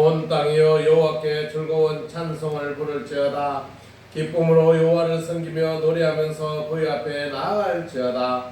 온 땅이여 여호와께 즐거운 찬송을 부를지어다. 기쁨으로 여호와를 섬기며 노래하면서 그의 앞에 나아갈지어다.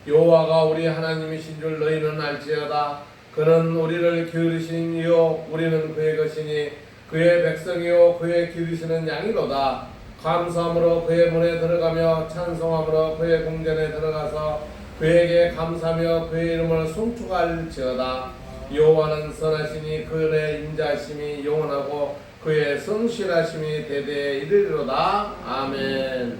여호와가 우리 하나님이신 줄 너희는 알지어다. 그는 우리를 기르신 이요 우리는 그의 것이니 그의 백성이요 그의 기르시는 양이로다. 감사함으로 그의 문에 들어가며 찬송함으로 그의 궁전에 들어가서 그에게 감사하며 그의 이름을 송축할지어다. 여호와는 선하시니 그의 인자하심이 영원하고 그의 성실하심이 대대에 이르리로다. 아멘.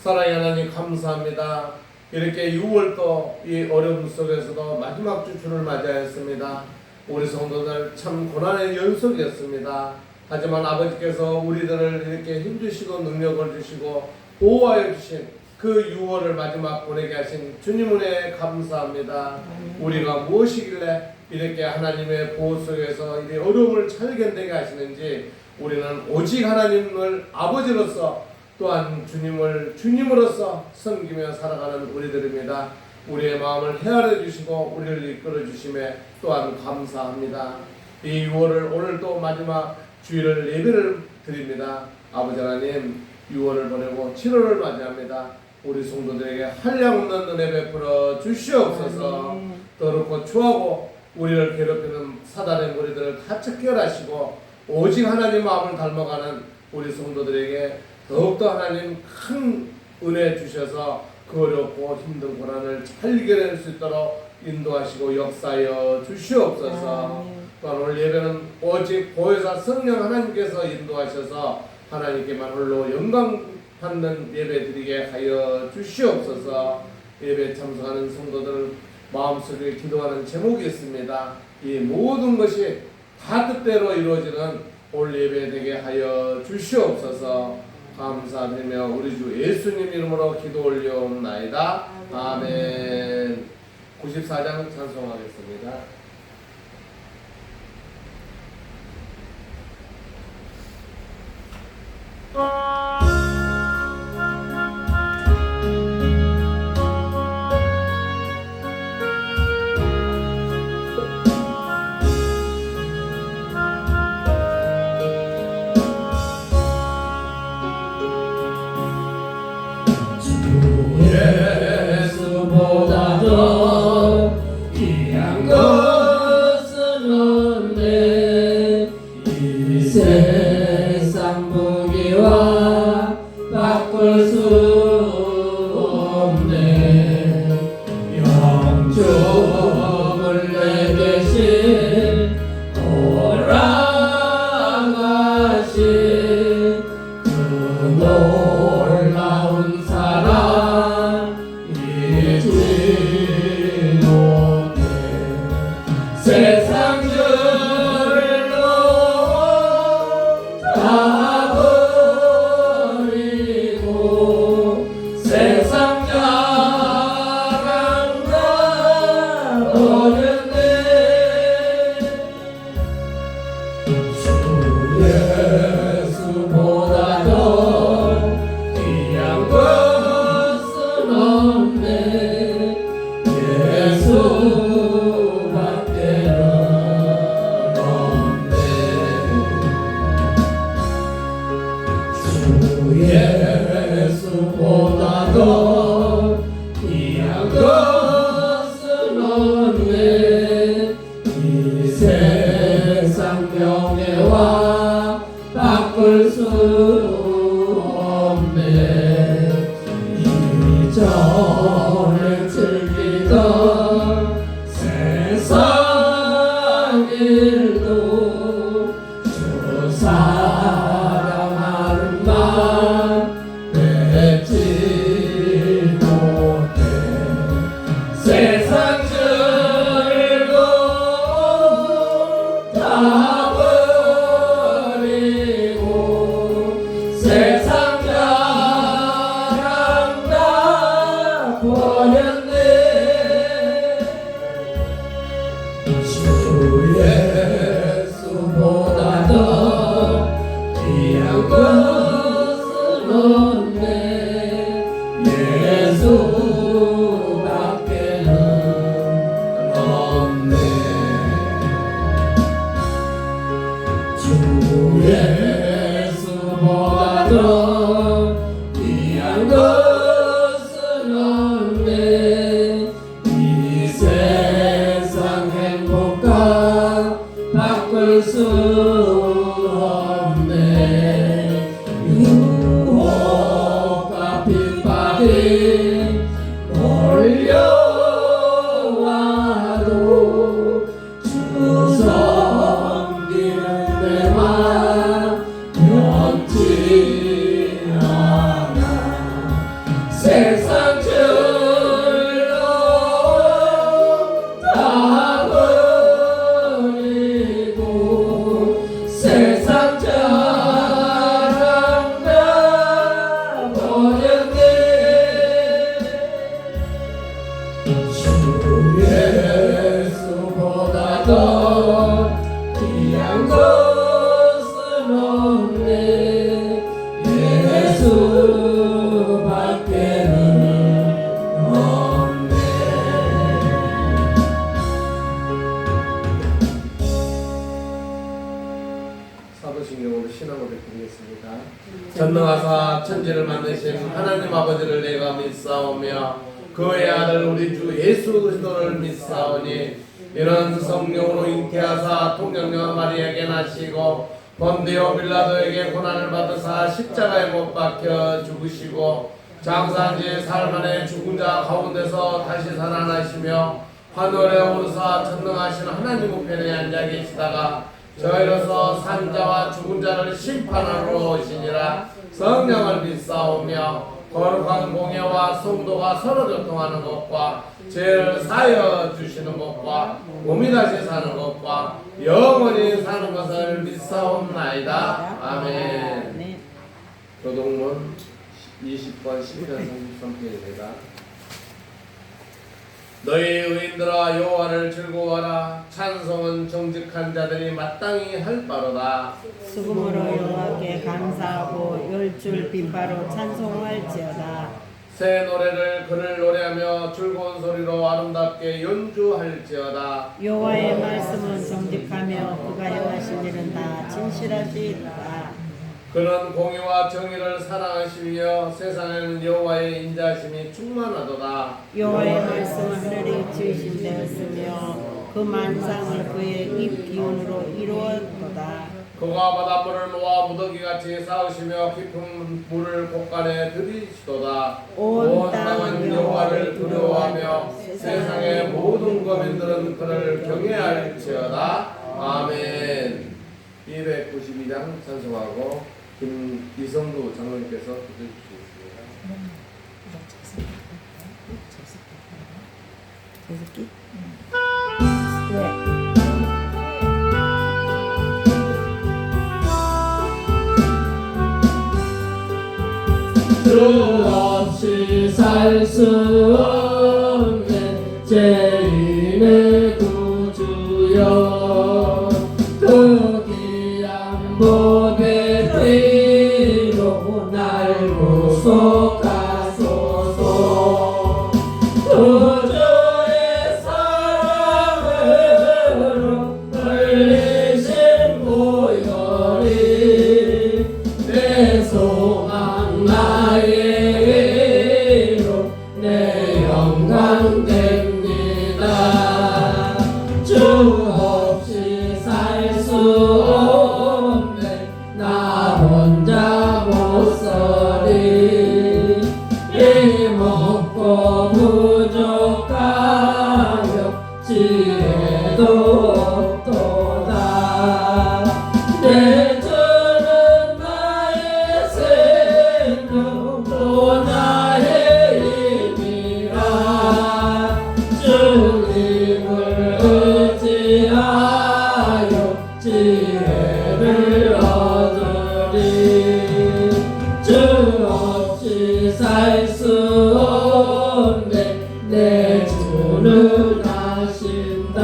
사랑의 하나님 감사합니다. 이렇게 6월도 이 어려움 속에서도 마지막 주 주를 맞이하였습니다. 우리 성도들 참 고난의 연속이었습니다. 하지만 아버지께서 우리들을 이렇게 힘주시고 능력을 주시고 보호하여 주신 그 6월을 마지막 보내게 하신 주님 은혜에 감사합니다. 우리가 무엇이길래 이렇게 하나님의 보호 속에서 이 어려움을 잘 견디게 하시는지 우리는 오직 하나님을 아버지로서 또한 주님을 주님으로서 섬기며 살아가는 우리들입니다. 우리의 마음을 헤아려 주시고 우리를 이끌어 주심에 또한 감사합니다. 이 6월을 오늘 또 마지막 주일을 예배를 드립니다. 아버지 하나님 6월을 보내고 7월을 맞이합니다. 우리 성도들에게 한량없는 은혜 베풀어 주시옵소서. 더럽고 추하고 우리를 괴롭히는 사단의 무리들을 다 척결하시고 오직 하나님 마음을 닮아가는 우리 성도들에게 더욱더 하나님 큰 은혜 주셔서 그 어렵고 힘든 고난을 잘 이겨낼 수 있도록 인도하시고 역사하여 주시옵소서. 또한 오늘 예배는 오직 보혜사 성령 하나님께서 인도하셔서 하나님께만 홀로 영광 받는 예배 드리게 하여 주시옵소서. 예배 참석하는 성도들 마음속에 기도하는 제목이 있습니다. 이 모든 것이 다 뜻대로 이루어지는 올 예배 되게 하여 주시옵소서. 감사드리며 우리 주 예수님 이름으로 기도 올려옵나이다. 아멘. 94장 찬송하겠습니다. 예수보다도 귀한 것은 없네. 이 세상 무기와 바꿀 수 없네. 영종을 내대신 돌아가신 그 놀라운 사랑 잊지 못해. 세상 줄로 다 버리고 세상 자랑 다 버렸네. 주 예수보다도 귀한 것은 없네. 예수밖에는 없네. 주 예수보다도 귀한 것은 없네. 이 세상 명예와 바꿀 수 없네. 이전에 즐기던 세상 일도 주 사랑하는 맘 맺지 못해. 세상 즐거움 다 버리고 세상 자랑 다 버렸네. 주 참을 수 없네. 유혹과 핍박이 몰려와도 주 섬기는 내 맘 변치 않아. 세상 즐거움 다 버리고 세상 자랑 다 버렸네. 주 예수보다 더 귀한 것은 없네. 예수밖에는 없네. 사도신경으로 신앙을 드리겠습니다. 전능하사 천지를 만드신 하나님 아버지를 내가 믿사오며 그의 아들 우리 주 예수 그리스도를 믿사오니 이는 성령으로 잉태하사 통정녀 마리아에게 나시고 본디오 빌라도에게 고난을 받으사 십자가에 못 박혀 죽으시고 장사한 지 사흘 만에 죽은 자 가운데서 다시 살아나시며 하늘에 오르사 전능하신 하나님 우편에 앉아 계시다가 저희로서 산 자와 죽은 자를 심판하러 오시니라. 성령을 믿사오며 거룩한 공예와 성도가 서로 교통하는 것과 죄를 사여 주시는 것과 몸이 다시 사는 것과 영원히 사는 것을 믿사옵나이다. 아멘. 교동문 20번 11편 33편입니다. 너희 의인들아 여호와를 즐거워하라. 찬송은 정직한 자들이 마땅히 할 바로다. 수금으로 여호와께 감사하고 열줄 빈바로 찬송할지어다. 새 노래를 그를 노래하며 즐거운 소리로 아름답게 연주할지어다. 여호와의 말씀은 정직하며 그가 행하신 일은 다 진실하시다. 그는 공의와 정의를 사랑하시며 세상에는 여호와의 인자하심이 충만하도다. 여호와의 말씀은 하늘에 지으신 되었으며 그 만상을 그의 입 기운으로 이루었도다. 그가 바닷물을 모아 무더기같이 쌓으시며 깊은 물을 곳간에 들이시도다. 온 땅은 여호와를 두려워하며 세상의 모든 거민들은 그를 경외할지어다. 아멘. 292장 찬송하고 이성도 장로님께서 부탁주시겠습니다. 주 없이 살 수 없는 죄인의 구주여 그 귀한 보배 피로 날 구속하소서. 구주의 사랑으로 흘리신 보혈이 내 소망 나의 위로 내 영광 됩니다. 주 없이 살 수 없네 나 혼자 못 서리. 힘없고 부족하며 지혜도 없도다. 내 주는 나의 생명 또 나의 힘이라. 주님을 의지하여 지혜를 얻으리. 주 없이 살 수 없네 내 주는 하신다.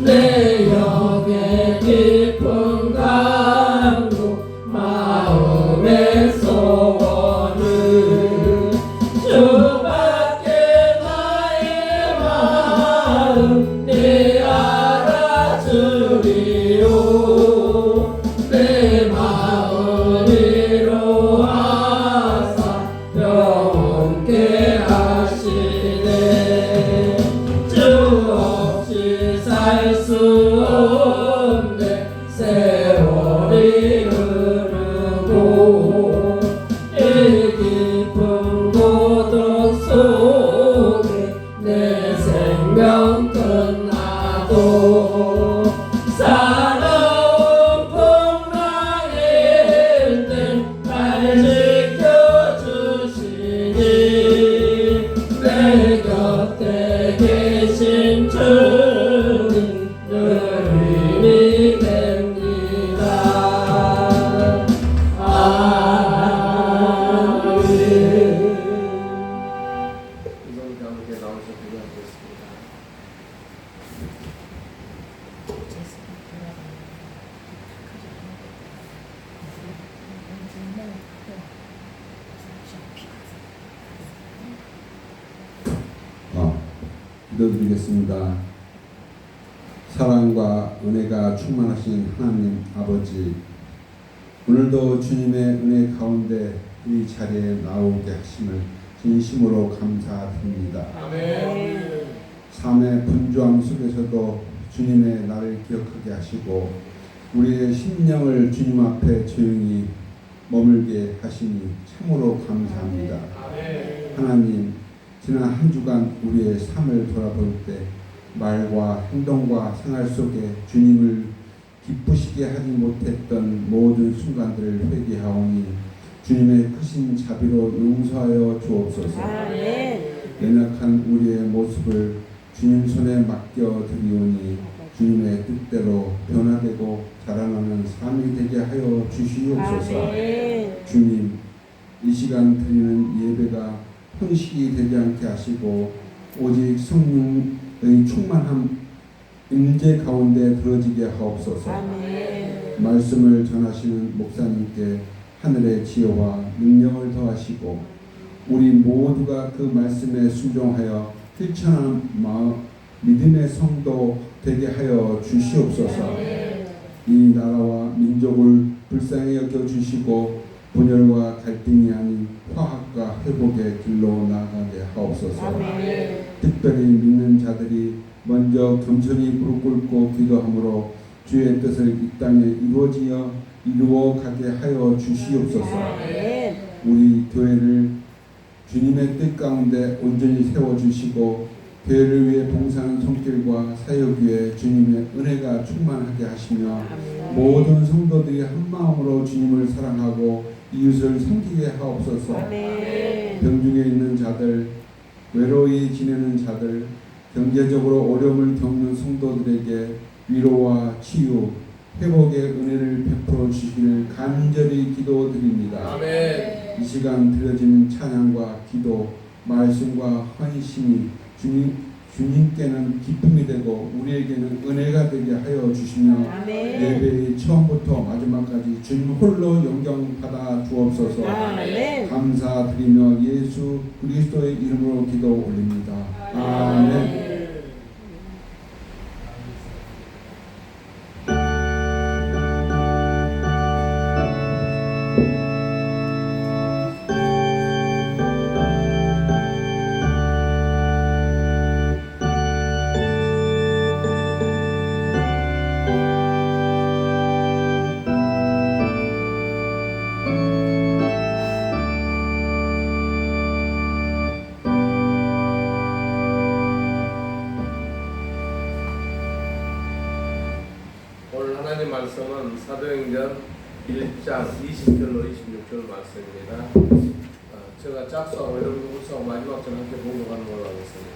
내 영의 깊은 강도 마음의 소원을 주밖에 나의 마음 네 알아주리요. 내 마음 위로하사 영원케 하시네. 주 없이 살 수 기도드리겠습니다. 사랑과 은혜가 충만하신 하나님 아버지, 오늘도 주님의 은혜 가운데 이 자리에 나오게 하심을 진심으로 감사드립니다. 아멘. 삶의 분주함 속에서도 주님의 나를 기억하게 하시고 우리의 심령을 주님 앞에 조용히 머물게 하시니 참으로 감사합니다. 아멘. 하나님, 지난 한 주간 우리의 삶을 돌아볼 때 말과 행동과 생활 속에 주님을 기쁘시게 하지 못했던 모든 순간들을 회개하오니 주님의 크신 자비로 용서하여 주옵소서. 아멘. 연약한 우리의 모습을 주님 손에 맡겨 드리오니 주님의 뜻대로 변화되고 자라나는 삶이 되게 하여 주시옵소서. 아멘. 주님, 이 시간 드리는 예배가 형식이 되지 않게 하시고 오직 성령의 충만함 임재 가운데 들어지게 하옵소서. 아멘. 말씀을 전하시는 목사님께 하늘의 지혜와 능력을 더하시고 우리 모두가 그 말씀에 순종하여 실천한 믿음의 성도 되게 하여 주시옵소서. 이 나라와 민족을 불쌍히 여겨주시고 분열과 갈등이 아닌 화합과 회복의 길로 나아가게 하옵소서. 아멘. 특별히 믿는 자들이 먼저 겸손히 무릎 꿇고 기도함으로 주의 뜻을 이 땅에 이루어가게 하여 주시옵소서. 아멘. 우리 교회를 주님의 뜻 가운데 온전히 세워주시고 교회를 위해 봉사하는 손길과 사역 위에 주님의 은혜가 충만하게 하시며 모든 성도들이 한 마음으로 주님을 사랑하고 이웃을 섬기게 하옵소서. 아멘. 병중에 있는 자들, 외로이 지내는 자들, 경제적으로 어려움을 겪는 성도들에게 위로와 치유, 회복의 은혜를 베풀어 주시기를 간절히 기도드립니다. 아멘. 이 시간 드려지는 찬양과 기도, 말씀과 헌신이 주님께는 기쁨이 되고 우리에게는 은혜가 되게 하여 주시며 아멘. 예배의 처음부터 마지막까지 주님 홀로 영광 받아 주옵소서. 아멘. 감사드리며 예수 그리스도의 이름으로 기도 올립니다. 아멘. 오늘 하나님 말씀은 사도행전 1장 20절로 26절 말씀입니다. 제가 짝수하고 여러분 우수하고 마지막 절 함께 봉독하는 걸로 하겠습니다.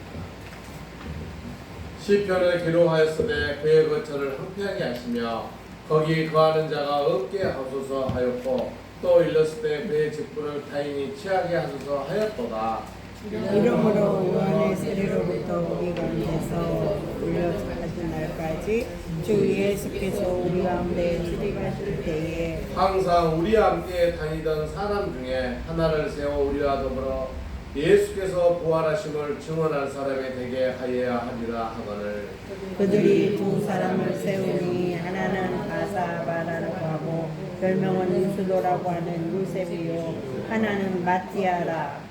시편을 기록하였으되 그의 거처를 황폐하게 하시며 거기 거하는 자가 없게 하소서 하였고 또 일렀으되 그의 직분을 타인이 취하게 하소서 하였도다. 이러므로 요한의 세례로부터 우리 가운데서 울려하신 날까지 주 예수께서 우리 가운데 출입하실 때에 항상 우리와 함께 다니던 사람 중에 하나를 세워 우리와 더불어 예수께서 부활하심을 증언할 사람이 되게 하여야 하리라 하거늘. 그들이 두 사람을 세우니 하나는 바사바라고 하고 별명은 유수도라고 하는 요셉이요 하나는 마티아라.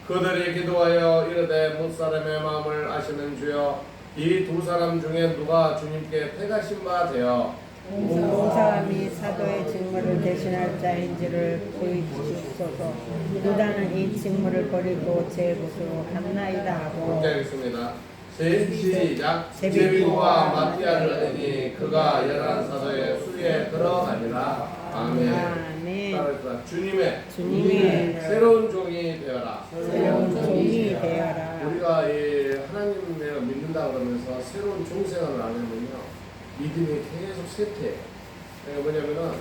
그들이 기도하여 이르되 무사람의 마음을 아시는 주여 이 두 사람 중에 누가 주님께 택하신 바 되어 사람이 사도의 직무를 대신할 자인지를 보여주시옵소서. 유다는 이 직무를 버리고 제 곳으로 갔나이다 하고. 함께 하겠습니다. 시작. 제비고와 마티아를 얻으니 그가 11사도의 수에 들어가니라. 아멘. 아멘. 따라합시다. 주님의 새로운 종이 되어라. 종이 되어라. 우리가 이 하나님을 믿는다 그러면서 새로운 종생활을 안 하면요 믿음이 계속 쇠퇴해요. 그러니까 뭐냐면은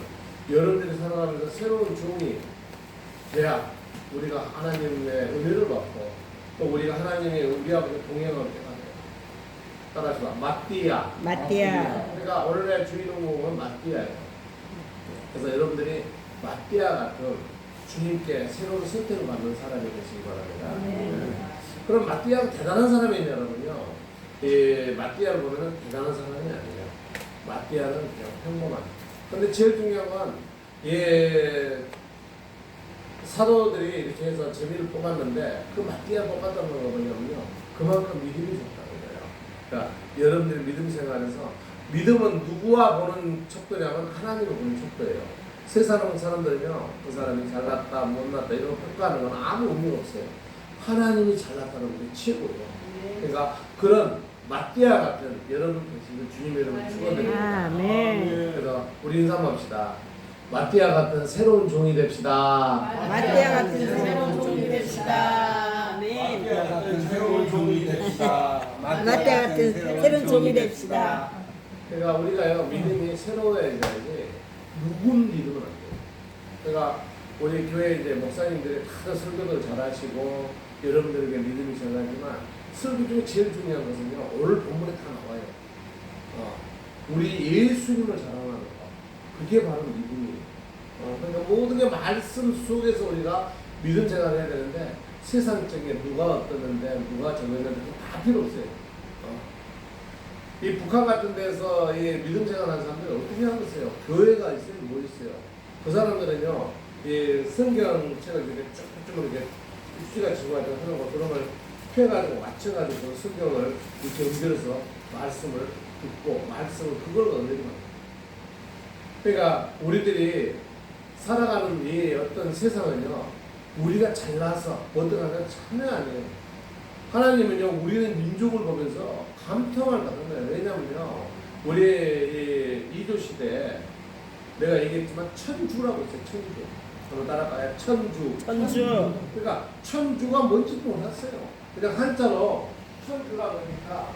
여러분들이 살아가면서 새로운 종이 돼야 우리가 하나님의 은혜를 받고 또 우리가 하나님이 우리하고 동행할 때가 돼요. 따라서 마띠아. 마띠아. 그러니까 오늘의 주인공은 마띠아예요. 그래서 여러분들이 마띠아 같은 주님께 새로운 선택을 받는 사람이 되시기 바랍니다. 네. 그럼 마띠아가 대단한 사람이냐 여러분요? 이 마띠아를 보면은 대단한 사람이 아니에요. 마띠아는 그냥 평범한. 근데 제일 중요한 건 사도들이 이렇게 해서 재미를 뽑았는데 그 마띠아 뽑았다는 건 뭐냐면요, 그만큼 믿음이 좋다는 거예요. 그러니까 여러분들이 믿음 생활에서 믿음은 누구와 보는 척도냐면 하나님을 보는 척도예요. 세상 사람들은요, 그 사람이 잘났다 못났다 이런 평가하는 건 아무 의미가 없어요. 하나님이 잘났다는 게 최고예요. 그러니까 그런 마띠아 같은 여러분 되시는 주님의 이름을 축원드립니다. 아멘. 그래서 우리 인사 한번 합시다. 마띠아 같은 새로운 종이 됩시다. 마띠아 같은 새로운 종이 됩시다. 아멘. 마띠아 같은 새로운 종이 됩시다. 마띠아 같은 새로운 종이 됩시다. 그러니까 우리가요, 믿음이 새로워야지 누군 믿으면 안 돼요. 그러니까 우리 교회 이제 목사님들이 다들 설교를 잘하시고 여러분들에게 믿음이 전하지만 설교 중에 제일 중요한 것은요, 오늘 본문에 다 나와요. 우리 예수님을 자랑하는 거. 그게 바로 믿음이에요. 그러니까 모든 게 말씀 속에서 우리가 믿음 생활을 해야 되는데 세상적인 누가 어떠는데 누가 정했는데 다 필요 없어요. 이 북한 같은 데서 이 믿음 생활하는 사람들이 어떻게 하겠어요? 교회가 있어요? 뭐 있어요? 그 사람들은요, 이 성경책을 이렇게 쭉쭉 이렇게 입시가 지고가지고 하는 거 그런 걸 펴가지고 맞춰가지고 성경을 이렇게 연결해서 말씀을 듣고 말씀을 그걸 얻는 거예요. 그러니까 우리들이 살아가는 이 어떤 세상은요, 우리가 잘나서 어떡하면 참여 아니에요. 하나님은요, 우리는 민족을 보면서 감통을 받는 거예요. 왜냐면요, 우리 이조 시대에 내가 얘기했지만 천주라고 있어요. 천주. 한번 따라가요. 천주. 천주. 그러니까 천주가 뭔지도 몰랐어요. 그냥 한자로 천주라고 하니까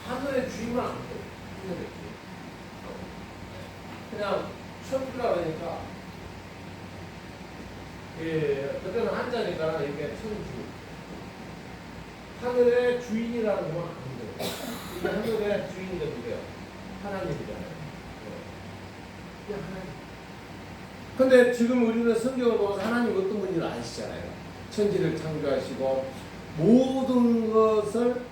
하늘의 주인만 안 돼요. 하늘의 주인. 그냥 천주라고 하니까 그때는 한자니까 이게 천주. 하늘의 주인이라는 건 안 돼요. 하늘의 주인이 누구예요? 하나님이잖아요. 그냥 하나님. 근데 지금 우리는 성경을 보면서 하나님 어떤 분인지 아시잖아요. 천지를 창조하시고 모든 것을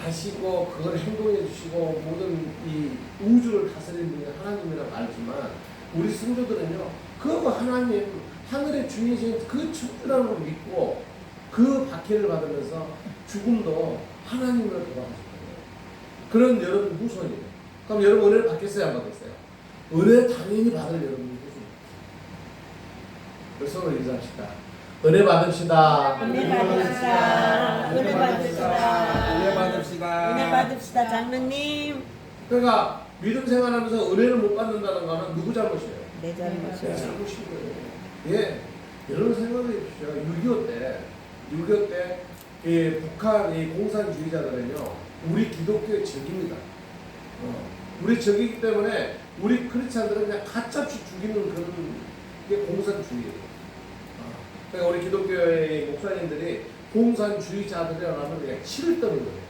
아시고 그걸 행동해 주시고 모든 이 우주를 다스리는 분이 하나님이라고 알지만 우리 성도들은요, 그 하나님 하늘의 주인이신 그 천주라는 걸 믿고 그 박해를 받으면서 죽음도 하나님을 돌아가셨거든요. 그런 여러분 후손이에요. 그럼 여러분 은혜를 받겠어요? 안 받겠어요? 은혜 당연히 받을 여러분이 계십니다. 손을 인사합시다. 은혜 받읍시다. 은혜 받읍시다. 은혜 받읍시다. 은혜 받읍시다. 은혜 받읍시다. 장로님. 그러니까 믿음 생활하면서 은혜를 못 받는다는 거는 누구 잘못이에요? 내 잘못이요. 잘못인 거예요. 예, 여러분 생각해 보십시오. 6.25 때 이 북한 이 공산주의자들은요, 우리 기독교의 적입니다. 우리 적이기 때문에 우리 크리스찬들은 그냥 가짜없이 죽이는 그런 게 공산주의예요. 그러니까 우리 기독교의 목사님들이 공산주의자들이라고 하면 그냥 치를 떠는 거예요.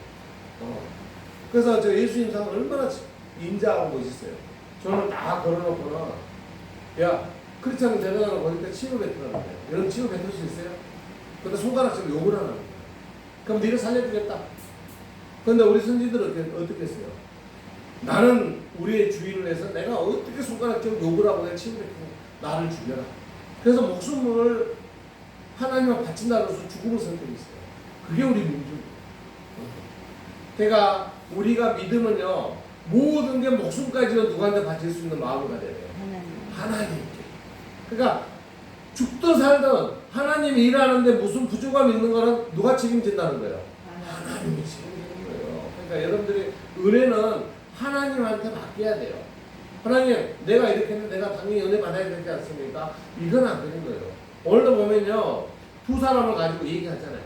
그래서 저 예수님 상 얼마나 인자하고 멋있어요. 저는 다 걸어놓고는, 야, 크리스찬 대단하고 보니까 치료 뱉으라는 거예요. 여러분 치료 뱉을 수 있어요? 근데 손가락질 욕을 하는 거예요. 그럼 너를 살려주겠다. 그런데 우리 선지들은 어떻게 했어요? 나는 우리의 주인을 해서 내가 어떻게 손가락질 욕을 하고 내가 치료 뱉고 나를 죽여라. 그래서 목숨을 하나님을 바친다면서 죽음을 선택했어요. 그게 우리 민족이에요. 그러니까 우리가 믿으면요, 모든 게 목숨까지도 누구한테 바칠 수 있는 마음을 가져야 돼요. 하나님께. 그러니까 죽든 살든 하나님이 일하는데 무슨 부족함 있는 거는 누가 책임진다는 거예요? 하나님이 책임지는 거예요. 그러니까 여러분들이 은혜는 하나님한테 맡겨야 돼요. 하나님, 내가 이렇게 했는데 내가 당연히 은혜 받아야 되지 않습니까? 이건 안 되는 거예요. 오늘도 보면요, 두 사람을 가지고 얘기하잖아요.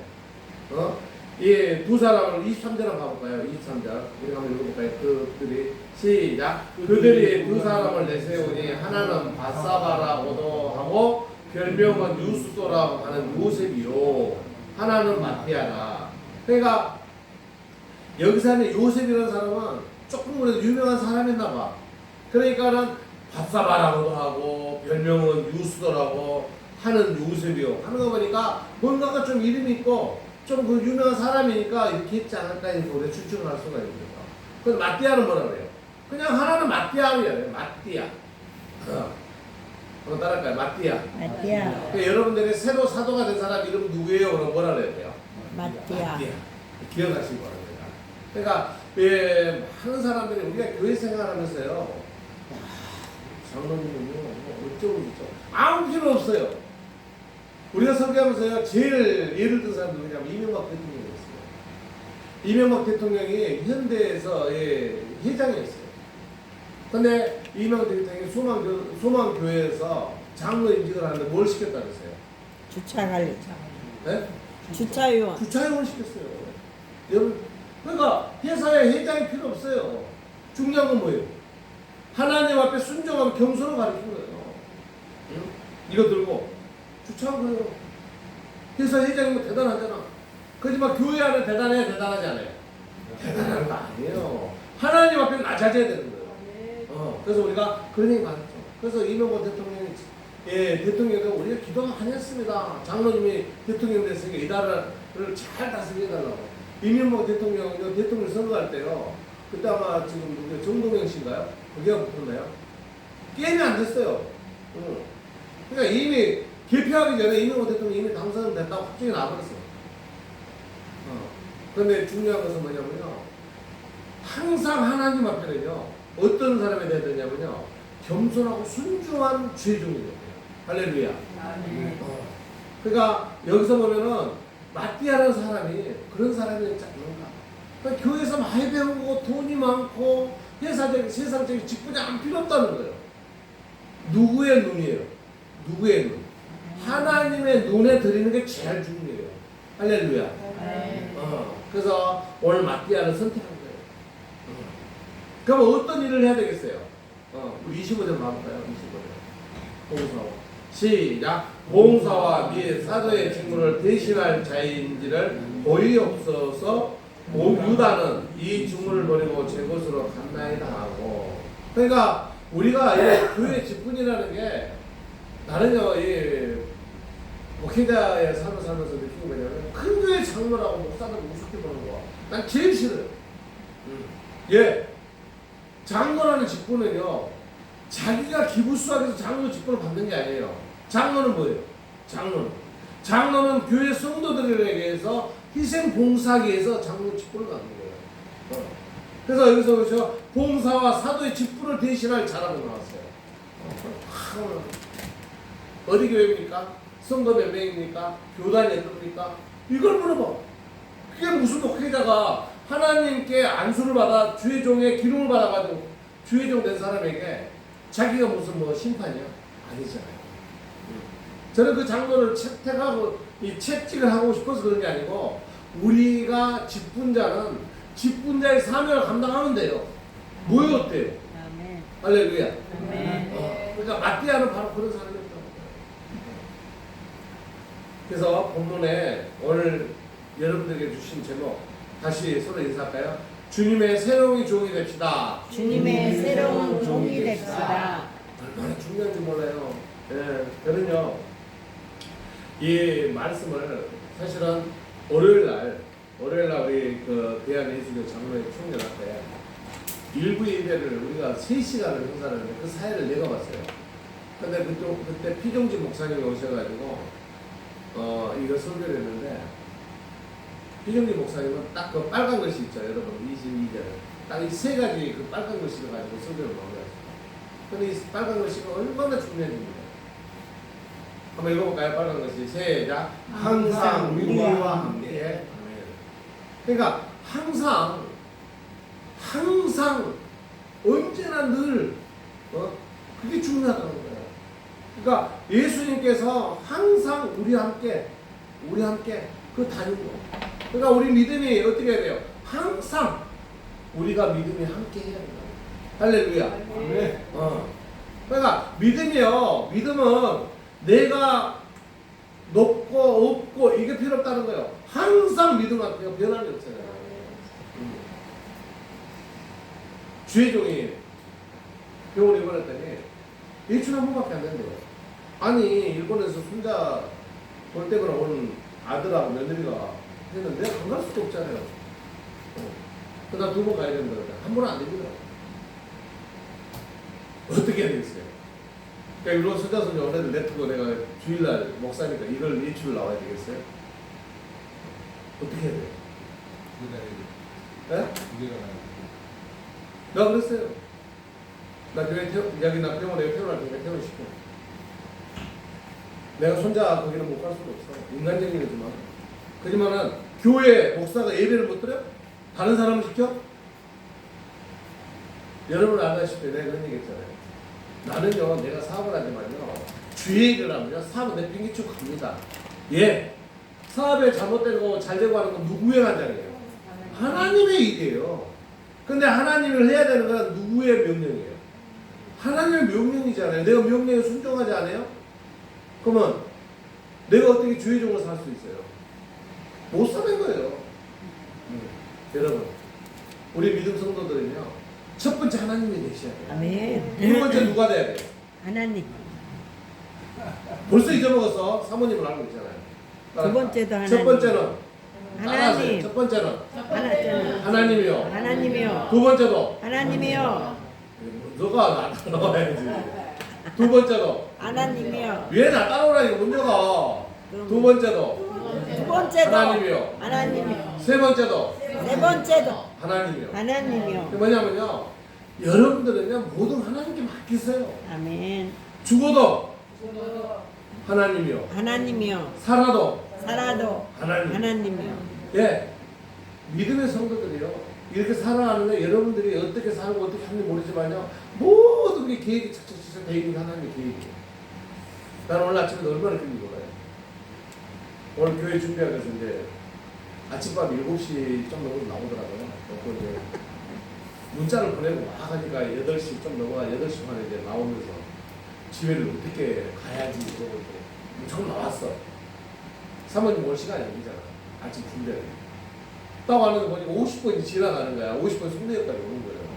예, 두 사람을 23절로 가볼까요? 23절. 우리 한번 읽어볼까요? 그들이 시작. 그들이 두 사람을 내세우니 하나는 바사바라고도 하고 별명은 유수도라고 하는 요셉이요. 하나는 마티아라. 그러니까 여기 사는 요셉이라는 사람은 조금 그래도 유명한 사람이었나 봐. 그러니까는 밥사바라고도 하고 별명은 유수더라고 하는 요셉이요. 하는 거 보니까 뭔가가 좀 이름이 있고 좀 그 유명한 사람이니까 이렇게 했지 않을까 이렇게 우리가 추측을 할 수가 있는 거죠. 그래서 마띠아는 뭐라 그래요? 그냥 하나는 마띠아예요. 마띠아. 한번 따라할까요? 마띠아. 마띠아. 그러니까 여러분들이 새로 사도가 된 사람 이름 누구예요? 그럼 뭐라 그래야 돼요? 마띠아. 기억하시기 바랍니다. 그러니까 많은 사람들이 우리가 교회 생활하면서요, 장로님은요, 뭐 어쩌고 저쩌고 아무 필요 없어요. 우리가 설교하면서요, 제일 예를 든 사람이 누구냐면 이명박 대통령이었어요. 이명박 대통령이 현대에서 회장이었어요. 근데 이명박 대통령이 소망교회에서 장로 임직을 하는데 뭘 시켰다 그랬어요? 주차 관리. 네? 주차위원. 주차용을 시켰어요. 여러분, 그러니까 회사에 회장이 필요 없어요. 중요한 건 뭐예요? 하나님 앞에 순종하면 겸손을 가르치는 거예요. 응? 이거 들고 주차한 거예요. 회사 회장이면 대단하잖아. 그렇지만 교회 안에 대단해, 대단하지 않아요? 대단한 거 아니에요. 하나님 앞에 낮아져야 되는 거예요. 그래서 우리가 그런 얘기 많았죠. 그래서 이명박 대통령이 대통령도 우리가 기도가 많이 했습니다. 장로님이 대통령 됐으니까 이 나라를 잘 다스려 달라고. 이명박 대통령이 대통령 선거할 때요. 그때 아마 지금 누구 정동영 씨인가요? 거기가 붙었나요? 게임이 안 됐어요. 그러니까 이미 개표하기 전에 이명박 대통령이 이미 당선됐다고 확정이 나버렸어. 그런데 중요한 것은 뭐냐면요. 항상 하나님 앞에는요. 어떤 사람이 돼야 되냐면요. 겸손하고 순종한 죄종이 돼요. 할렐루야. 그러니까 여기서 보면은 마띠아라는 사람이 그런 사람이었지 않는가. 그러니까 교회에서 많이 배우고 돈이 많고 세상적인 직분이 안 필요 없다는 거예요. 누구의 눈이에요? 누구의 눈? 하나님의 눈에 드리는 게 제일 중요해요. 할렐루야. 그래서 오늘 마띠아를 선택한 거예요. 그럼 어떤 일을 해야 되겠어요? 우리 25절 봐볼까요? 25절. 봉사와. 시작. 봉사와 및 사도의 직무를 대신할 자인지를 보이옵소서. 유다는 이 직무를 버리고 제 곳으로 갔나이다 하고. 그러니까 우리가 이 교회 직분이라는 게 나는요 이 목회자의 삶을 살면서 느낀 게 뭐냐면 큰 교회 장로라고 목사들 우습게 보는 거. 난 제일 싫어요. 장로라는 직분은요 자기가 기부수하게서 장로 직분을 받는 게 아니에요. 장로는 뭐예요? 장로는 교회 성도들에게서 희생 봉사하기 위해서 장로 직분을 받는 거예요. 그래서 여기서 보시죠. 봉사와 사도의 직분을 대신할 자라고 나왔어요. 어디 교회입니까? 성도 몇 명입니까? 교단이 어떻습니까? 이걸 물어봐. 그게 무슨 목회자가 하나님께 안수를 받아 주의 종의 기름을 받아가지고 주의 종 된 사람에게 자기가 무슨 뭐 심판이야? 아니잖아요. 저는 그 장로를 채택하고 이 채찍을 하고 싶어서 그런 게 아니고 우리가 직분자는 직분자의 사명을 감당하면 돼요. 뭐에 어때요? 할렐루야. 그러니까 마띠아는 바로 그런 사람이었다고. 그래서 본문에 오늘 여러분들에게 주신 제목 다시 서로 인사할까요? 주님의 새로운 종이 됩시다. 주님의 새로운 종이 됩시다. 얼마나 중요한지 몰라요. 저는요 이 말씀을 사실은 월요일날 우리 그 대한예수교 장로회 총회 때 일부 예배를 우리가 3시간을 행사를 했는데 그 사회를 내가 봤어요. 근데 그때 피종지 목사님이 오셔가지고 이거 설교를 했는데 피종지 목사님은 딱 그 빨간 글씨 있죠, 여러분 22절 딱 이 3가지 그 빨간 글씨를 가지고 설교를 마무리했어요. 근데 이 빨간 글씨가 얼마나 중요한지입니다. 한번 읽어볼까요? 빨간 글씨 시작. 항상 우리와 함께. 그러니까 항상 언제나 늘 그게 중요하다는 거예요. 그러니까 예수님께서 항상 우리와 함께 그 다니고. 그러니까 우리 믿음이 어떻게 해야 돼요? 항상 우리가 믿음이 함께 해야 된다. 할렐루야. 그러니까 믿음은 내가 높고 없고 이게 필요 없다는 거예요. 항상 믿음 앞에 변함이 없어요. 주의 종이 병원에 입원했더니 일주일 한 번밖에 안 된대요. 아니 일본에서 손자 볼 때문에 온 아들하고 며느리가 했는데 내가 안 갈 수도 없잖아요. 그다음 2번 가야 된다. 한 번은 안 됩니다. 어떻게 해야 되겠어요? 그러니까 일본 손자 손녀 오래들 냅두고 내가 주일날 목사니까 이걸 일주일 나와야 되겠어요? 어떻게 해야 돼요? 네? 내가 그랬어요. 나 교회 여기 나 병원에 태어날 테니까 태어나시켜. 내가 손자 거기는 못 갈 수도 없어. 인간적인 거지만. 그지만은 교회 목사가 예배를 못 드려? 다른 사람을 시켜? 여러분 알다시피 내가 그런 얘기 했잖아요. 나는요 내가 사업을 하지만요 주의 일을 하면요 사업은 내 빙기쭉 갑니다. 예. 사업에 잘못되는 거 잘 되고 하는 건 누구의 간장이에요? 하나님의 일이에요. 근데 하나님을 해야 되는 건 누구의 명령이에요? 하나님의 명령이잖아요. 내가 명령에 순종하지 않아요? 그러면 내가 어떻게 주의 종으로 살 수 있어요? 못 사는 거예요. 여러분 우리 믿음 성도들은요 첫 번째 하나님이 되셔야 돼요. 아멘. 두 번째 누가 돼야 돼요? 하나님. 벌써 잊어먹었어. 사모님을 알고 있잖아요. 두 번째도 하나님. 첫 번째는 하나님. 첫 번째는 하나님. 하나님이요. 하나님이요. 두 번째도 하나님이요. 너가 나 따라와야지. 두 번째도 하나님이요. 왜 나 따라오라니까 문제가. 두 번째도 두 번째도 하나님이요. 하나님이요. 세 번째도 세 번째도 하나님이요. 하나님이요. 그게 뭐냐면요 여러분들은요 모든 하나님께 맡기세요. 아멘. 죽어도 하나님이요. 하나님이요. 살아도 살아도 하나님. 하나님이요. 예, 믿음의 성도들이요 이렇게 살아가는데 여러분들이 어떻게 살고 어떻게 하는지 모르지만요 모든 게 계획이 착착착착 되어 있는 하나님의 계획이에요. 나는 오늘 아침에 얼마나 기분이 좋아요. 오늘 교회 준비하면서 이제 아침밥 7시 좀 넘어서 나오더라고요. 그래서 이제 문자를 보내고 막 하니까 8시 좀 넘어가 8시 반에 이제 나오면서 집에를 어떻게 가야지 이러고 무조건 나왔어. 사모님 올 시간이 아니잖아. 아침 준비해. 딱 왔는데 보니까 50분이 지나가는 거야. 50분 송대역까지 오는 거예요.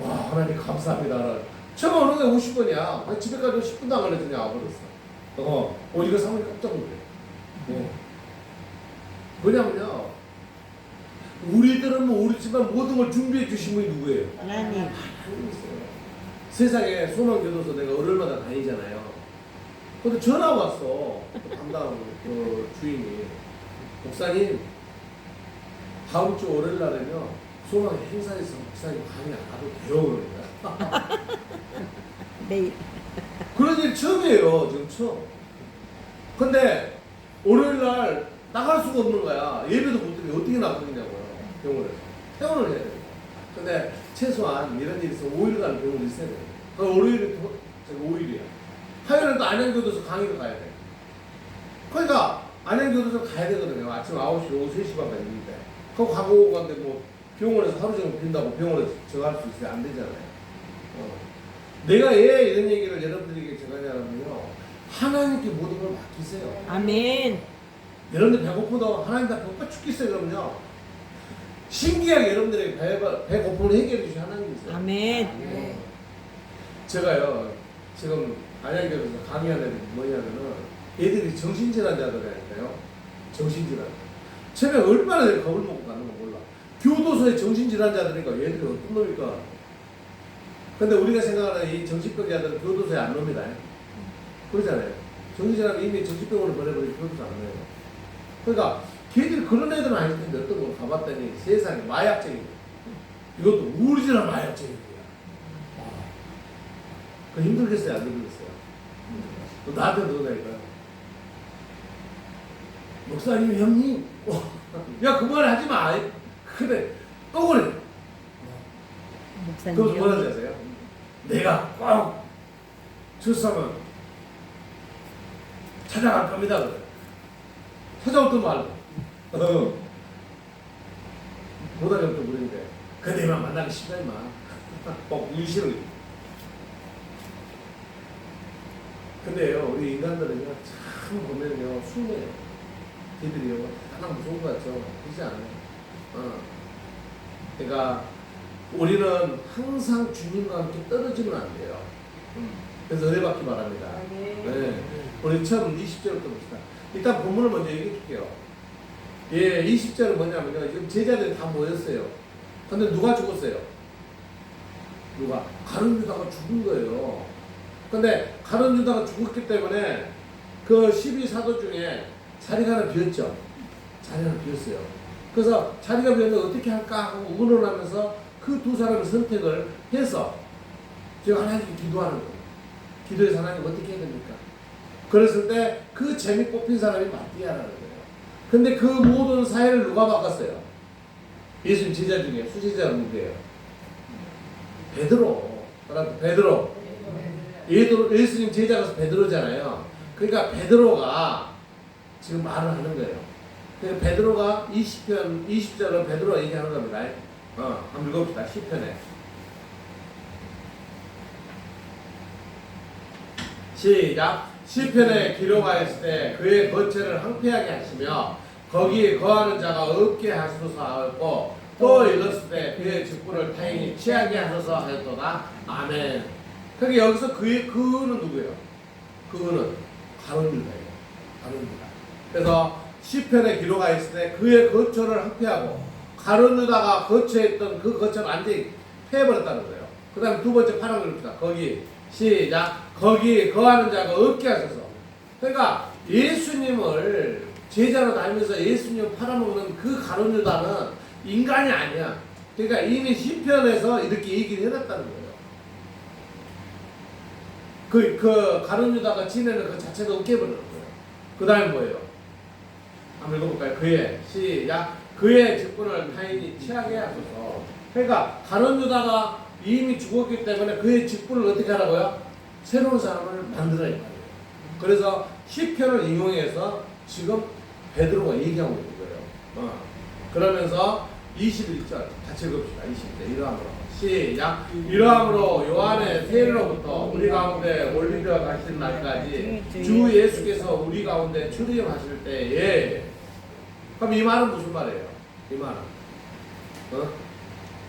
와 하나님 감사합니다. 처음 오는데 50분이야. 집에까지 10분도 안 걸렸더니 와버렸어. 이거 사모님 깜짝 놀래. 뭐냐면요. 우리들은 뭐 우리지만 모든 걸 준비해 주신 분이 누구예요? 하나님. 세상에 소망교도소 내가 월요일마다 다니잖아요. 근데 전화 왔어. 담당 주인이. 목사님, 다음 주 월요일 날은요, 소망 행사에서 목사님 강의 안 와도 돼요. 그러니까. 내일. 그런 일 처음이에요, 지금 처음. 근데 월요일 날 나갈 수가 없는 거야. 예배도 못 드리고 어떻게 나가느냐고요. 병원에서. 퇴원을 해야 돼요. 근데 최소한 이런 일이 있으면 5일간 병원에 있어야 돼요. 월요일이 5일이야. 화요일은 또 안양교도소 강의를 가야 돼. 그러니까 안양교도소 가야 되거든요. 아침 9시, 오후 3시 반까지 있는데. 그거 가고 가는데 뭐 병원에서 하루 종일 빈다고 병원에서 정할 수 있어요? 안 되잖아요. 내가 왜 이런 얘기를 여러분들에게 전하냐면요. 하나님께 모든 걸 맡기세요. 아멘. 여러분들 배고프도 하나님 다 배고파 죽겠어요. 그럼요. 신기하게 여러분들에게 배고픔을 해결해 주신 하나님이세요. 아멘. 제가요 지금 안양교에서 강의하는 애들이 뭐냐면은 애들이 정신질환자들이니까요. 정신질환. 처음에 얼마나 내가 겁을 먹고 가는 거 몰라. 교도소에 정신질환자들이니까 얘들이 어떤 놈일까. 근데 우리가 생각하는 이 정신병자들은 교도소에 안 놉니다. 그러잖아요. 정신질환은 이미 정신병원을 보내버리고 교도소 안 넣어요. 그러니까 걔들이 그런 애들은 아닐 텐데 어떤 걸 가봤더니 세상에 마약쟁이. 이것도 우리지나 마약쟁이. 그 힘들겠어요? 안 힘들겠어요? 나한테 그러다니까요. 목사님, 형님, 야, 그 말 하지 마. 그래, 또 그래. 그래서 뭐라 하지 아세요? 내가 꼭 출산은 찾아갈 겁니다. 그래. 찾아올 또 말고. 보다 좀 그러는데, 그대만 만나기 싫다, 임마. 꼭 일시를. 근데요, 우리 인간들은요, 참 보면요, 순해요. 걔들이요, 하나 무서운 거 같죠? 그렇지 않아요. 그러니까, 우리는 항상 주님과 함께 떨어지면 안 돼요. 그래서 은혜 받기 바랍니다. 네. 우리 처음 20절부터 봅시다. 일단 본문을 먼저 얘기해 줄게요. 예, 20절은 뭐냐면요. 지금 제자들이 다 모였어요. 근데 누가 죽었어요? 누가? 가룟 유다가 죽은 거예요. 근데 가룟 유다가 죽었기 때문에 그 12사도 중에 자리가 하나 비었죠. 자리가 하나 비었어요. 그래서 자리가 비었는데 어떻게 할까 하고 의논하면서 그 두 사람의 선택을 해서 지금 하나님 기도하는 거예요. 기도해서 하나님 어떻게 해야 됩니까? 그랬을 때 그 재미 뽑힌 사람이 마띠아라는 거예요. 근데 그 모든 사회를 누가 바꿨어요? 예수님 제자 중에 수제자가 누구예요? 베드로. 베드로. 예수님 제자가 베드로잖아요. 그러니까 베드로가 지금 말을 하는 거예요. 그러니까 베드로가 20절은 베드로가 얘기하는 겁니다. 한번 읽어봅시다. 10편에. 시작. 시편에 기록하였을 때 그의 거처를 황폐하게 하시며 거기에 거하는 자가 없게 하소서 하였고 또 읽었을 때 그의 직분을 타인이 취하게 하소서 하였도다. 아멘. 그러니까 여기서 그는 누구예요? 그는 가룟 유다예요. 가룟 유다. 그래서 시편에 기록하였을 때 그의 거처를 황폐하고 가룟 유다가 거처했던 그 거처를 완전히 폐해버렸다는 거예요. 그 다음에 두 번째 파랑을 읽읍시다. 거기 시작. 거기 거하는 자가 없게 하셔서. 그러니까 예수님을 제자로 다니면서 예수님을 팔아먹는 그 가룟 유다는 인간이 아니야. 그러니까 이미 시편에서 이렇게 얘기를 해놨다는 거예요. 그 가룟 유다가 지내는 그 자체도 없게 해버리는 거예요. 그 다음에 뭐예요? 한번 읽어볼까요? 그의 시작. 그의 직분을 타인이 취하게 하소서. 그러니까 가룟 유다가 이미 죽었기 때문에 그의 직분을 어떻게 하라고요? 새로운 사람을 만들어야 해요. 그래서 시편을 인용해서 지금 베드로가 얘기하고 있는 거예요. 그러면서 21절 같이 읽읍시다. 20절 이러함으로 시작. 이러함으로 요한의 세례로부터 우리 가운데 올리되어 가신 날까지 주 예수께서 우리 가운데 출임하실 때에. 그럼 이 말은 무슨 말이에요? 이 말은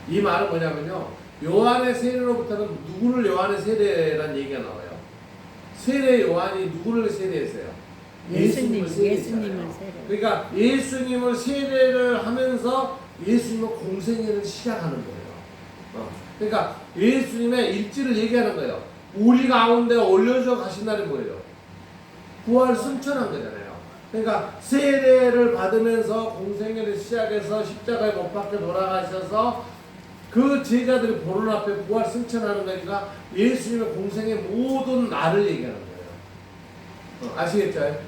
이 말은 뭐냐면요. 요한의 세례로부터는 누구를 요한의 세례라는 얘기가 나와요. 세례 요한이 누구를 세례했어요? 예수님을 세례했잖아요. 그러니까 예수님을 세례를 하면서 예수님은 공생애를 시작하는 거예요. 그러니까 예수님의 일지를 얘기하는 거예요. 우리 가운데 올려져 가신 날이 뭐예요? 부활 승천한 거잖아요. 그러니까 세례를 받으면서 공생애를 시작해서 십자가에 못 박혀 돌아가셔서 그 제자들이 보는 앞에 부활 승천하는 거니까 예수님의 공생의 모든 날을 얘기하는 거예요. 아시겠죠?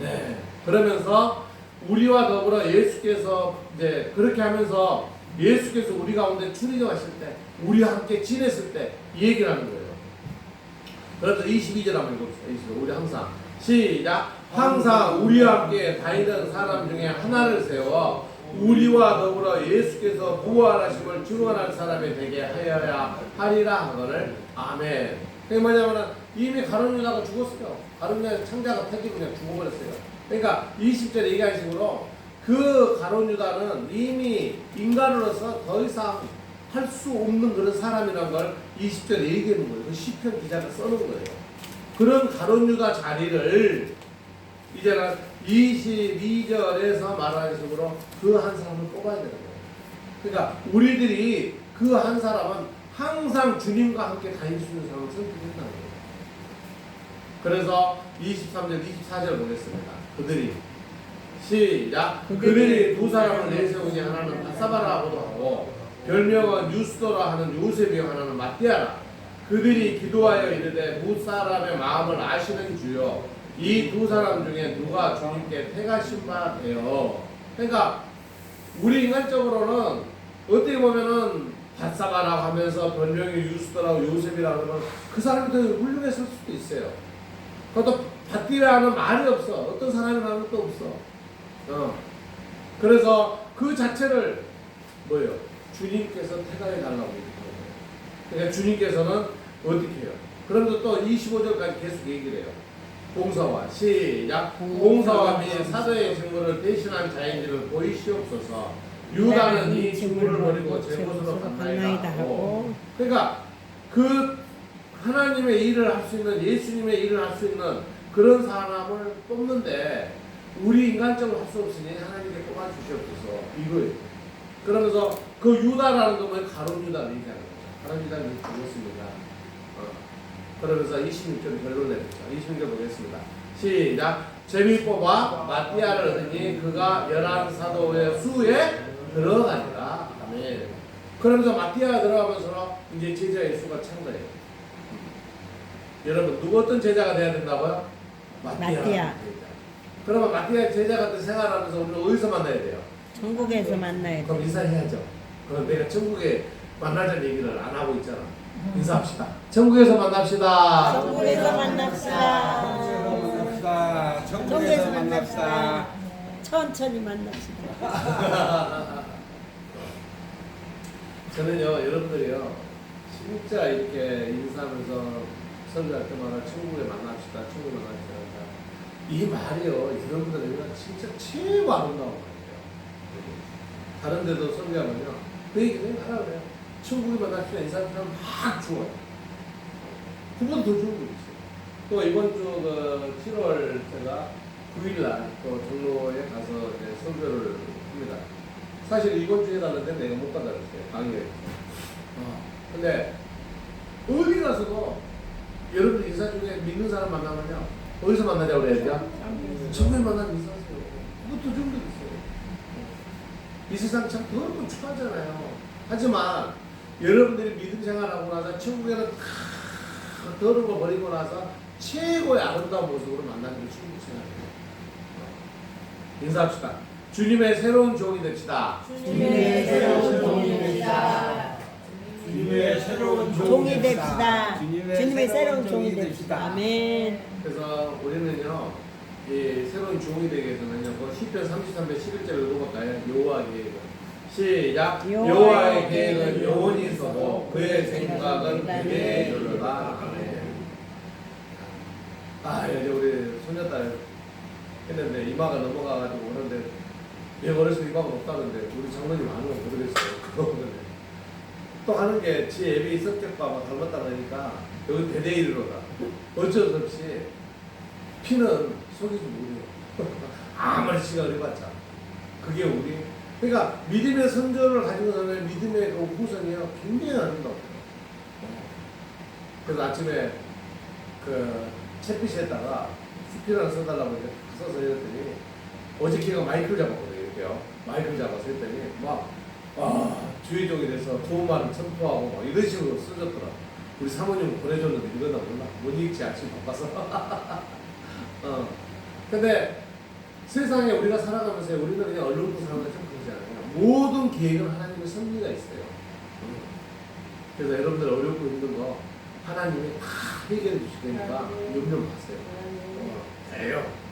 네. 그러면서 우리와 더불어 예수께서 이제 그렇게 하면서 예수께서 우리 가운데 출입하실 때, 우리와 함께 지냈을 때 이 얘기를 하는 거예요. 그래서 22절 한번 읽어봅시다. 22절. 우리 항상 시작. 항상 우리와 함께 다니던 사람 중에 하나를 세워 우리와 더불어 예수께서 부활하심을 증언할 사람이 되게 하여야 하리라 하거늘. 아멘. 그게 뭐냐면은 이미 가룟 유다가 죽었어요. 가룟 유다의 창자가 터지고 그냥 죽어버렸어요. 그러니까 20절에 얘기한 식으로 그 가룟 유다는 이미 인간으로서 더 이상 할 수 없는 그런 사람이라는 걸 20절에 얘기하는 거예요. 그 시편 기자가 써놓은 거예요. 그런 가룟 유다 자리를 이제는 22절에서 말하는 식으로 그 한 사람을 뽑아야 되는 거예요. 그러니까 우리들이 그 한 사람은 항상 주님과 함께 다닐 수 있는 사람을 선택한다는 거예요. 그래서 23절, 24절 보겠습니다. 그들이 시작. 그들이 두 사람을 내세우니 하나는 바사바라고도 하고 별명은 유스도라 하는 요셉이요 하나는 마띠아라. 그들이 기도하여 이르되 무사람의 마음을 아시는 주여 이 두 사람 중에 누가 주님께 택하신 바 되어. 그러니까 우리 인간적으로는 어떻게 보면은 바사바라고 하면서 별명이 유스도라고 요셉이라고 하면 그 사람이 더 훌륭했을 수도 있어요. 그것도 바띠라는 말이 없어. 어떤 사람이라는 것도 없어. 그래서 그 자체를 뭐예요? 주님께서 택하여 달라고 얘기해요. 그러니까 주님께서는 어떻게 해요? 그러면서 또 25절까지 계속 얘기를 해요. 봉사와 시작. 봉사와 및 사도의 직무를 대신한 자인지를 보이시옵소서. 유다는 이 친구를 버리고 제 곳으로 갔나이다 하고. 그러니까 그 하나님의 일을 할 수 있는, 예수님의 일을 할 수 있는 그런 사람을 뽑는데 우리 인간적으로 할 수 없으니 하나님께 뽑아주시옵소서 이거예요. 그러면서 그 유다라는 건 가룟 유다를 얘기하는 거죠. 가룟 유다는 죽었습니다. 그러면서 26절 결론 내렸죠. 26절 보겠습니다. 시작. 제비 뽑아 마띠아를 얻으니 그가 11사도의 수에 들어가니라. 아멘. 그러면서 마띠아가 들어가면서 이제 제자의 수가 창대해요. 여러분 누구 어떤 제자가 돼야 된다고요? 마띠아. 그러면 마띠아 제자 같은 생활하면서 우리는 어디서 만나야 돼요? 천국에서 만나야 돼. 그럼 인사해야죠. 그럼 내가 천국에 만나자는 얘기를 안 하고 있잖아. 인사합시다. 천국에서 만납시다. 천국에서 만납시다. 만납시다. 천국에서 만납시다. 천천히 만납시다. 저는요, 여러분들이요, 진짜 이렇게 인사하면서 설교할 때마다 천국에 만납시다, 천국에 만납시다. 이 말이요, 여러분들은 진짜 최고 아름다운 말이에요. 다른 데도 설교하면요, 그 얘기는 하라 그래요. 천국에 만납시다, 인사하면 막 죽어요. 그보다 더 좋은 거 있어요. 또 이번 주 그 7월 제가 9일날 또 종로에 가서 이제 설교를 합니다. 사실 이번 주에 달랐는데 내가 못 가다 그랬어요. 강의에. 근데 어디 가서도 여러분 인사 중에 믿는 사람 만나면요. 어디서 만나자고 그래야 돼요? 천국에 만나면 인사하세요. 그것도 좀 더 있어요. 이 세상 참 더럽고 축하하잖아요. 하지만 여러분들이 믿음 생활하고 나서 천국에는 다 더러운 거 버리고 나서 최고의 아름다운 모습으로 만나는 게 천국 생활이에요. 인사합시다. 주님의 새로운 종이 됩시다. 주님의 새로운 종이 됩시다. 주님의 새로운 종이 됩시다. 주님의 새로운 종이 됩시다. 아멘. 그래서 우리는요, 이 새로운 종이 되기 위해서는요, 그 시편 33편 11절을 읽어볼까요? 여호와의 계획은. 시작. 여호와의 계획은 영원히 있어도 그의 생각은 그에 이르러다. 아멘. 이제 우리 손녀딸 했는데 이마가 넘어가가지고 오는데 얘 어렸을 때 이마가 높다는데 우리 장모님 아는 거 모르겠어요. 또 하는 게 지 애비 성격과 막 닮았다 그러니까 여기 대대이르로다. 어쩔 수 없이 피는 속이지 못해요. 아무리 시간을 해봤자. 그게 우리, 그러니까 믿음의 선조를 가지고 나면 믿음의 그 후손이요 굉장히 아름다워요. 그래서 아침에 그 챗빛에다가 스피커를 써달라고 이제 써서 했더니 어저께가 마이크를 잡았거든요. 이렇게요. 마이크를 잡아서 했더니 막 주의종이 돼서 좋은 말을 선포하고 막 이런 식으로 써줬더라. 우리 사모님은 보내줬는데 이거나 몰라. 못 읽지 아침 바빠서. 근데 세상에 우리가 살아가면서 우리는 그냥 얼룩도 살아가면 좀 그러지 않아요. 모든 계획은 하나님의 섭리가 있어요. 그래서 여러분들 어렵고 힘든 거 하나님이 다 해결해 주실 테니까 염려 마세요. 돼요.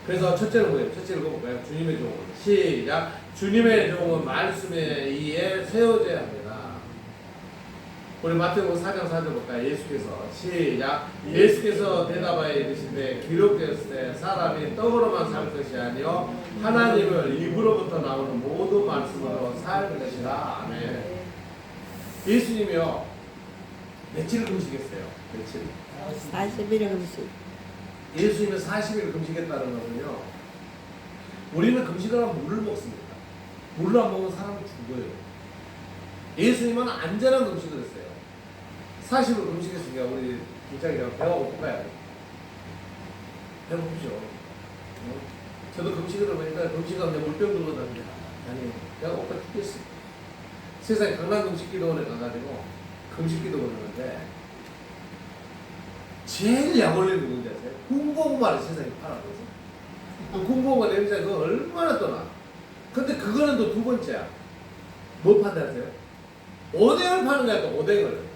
그래서 첫째는 뭐예요? 첫째를 읽어볼까요? 주님의 종은. 시작. 주님의 종은 말씀에 의해 세워져야 합니다. 우리 마태복음 4장 4절 볼까요? 예수께서. 시작. 예수께서 대답하여 이르시되 기록되었을 때 사람이 떡으로만 살 것이 아니요 하나님을 입으로부터 나오는 모든 말씀으로 살 것이라. 아멘. 예수님이요 며칠 금식했어요? 며칠? 40일 금식. 예수님은 40일 금식했다는 것은요, 우리는 금식을 하면 물을 먹습니다. 물을 안 먹으면 사람은 죽어요. 예수님은 안전한 금식을 했어요. 40일 금식했으니까 우리 김장이랑 배가 고파요. 배고프죠. 저도 금식을 해보니까 금식하면 물병 들고 다니는데 아니 배가 고파 죽겠어요. 세상에 강남 금식기도원에 가가지고 금식기도원을 하는데 제일 약 올리는 게 뭔지 아세요? 군고구마를 세상에 팔아서 그 군고구마 냄새가 그거 얼마나 떠나. 근데 그거는 또 두 번째야. 뭐 판다 하세요? 오뎅을 파는 거야. 또 오뎅을.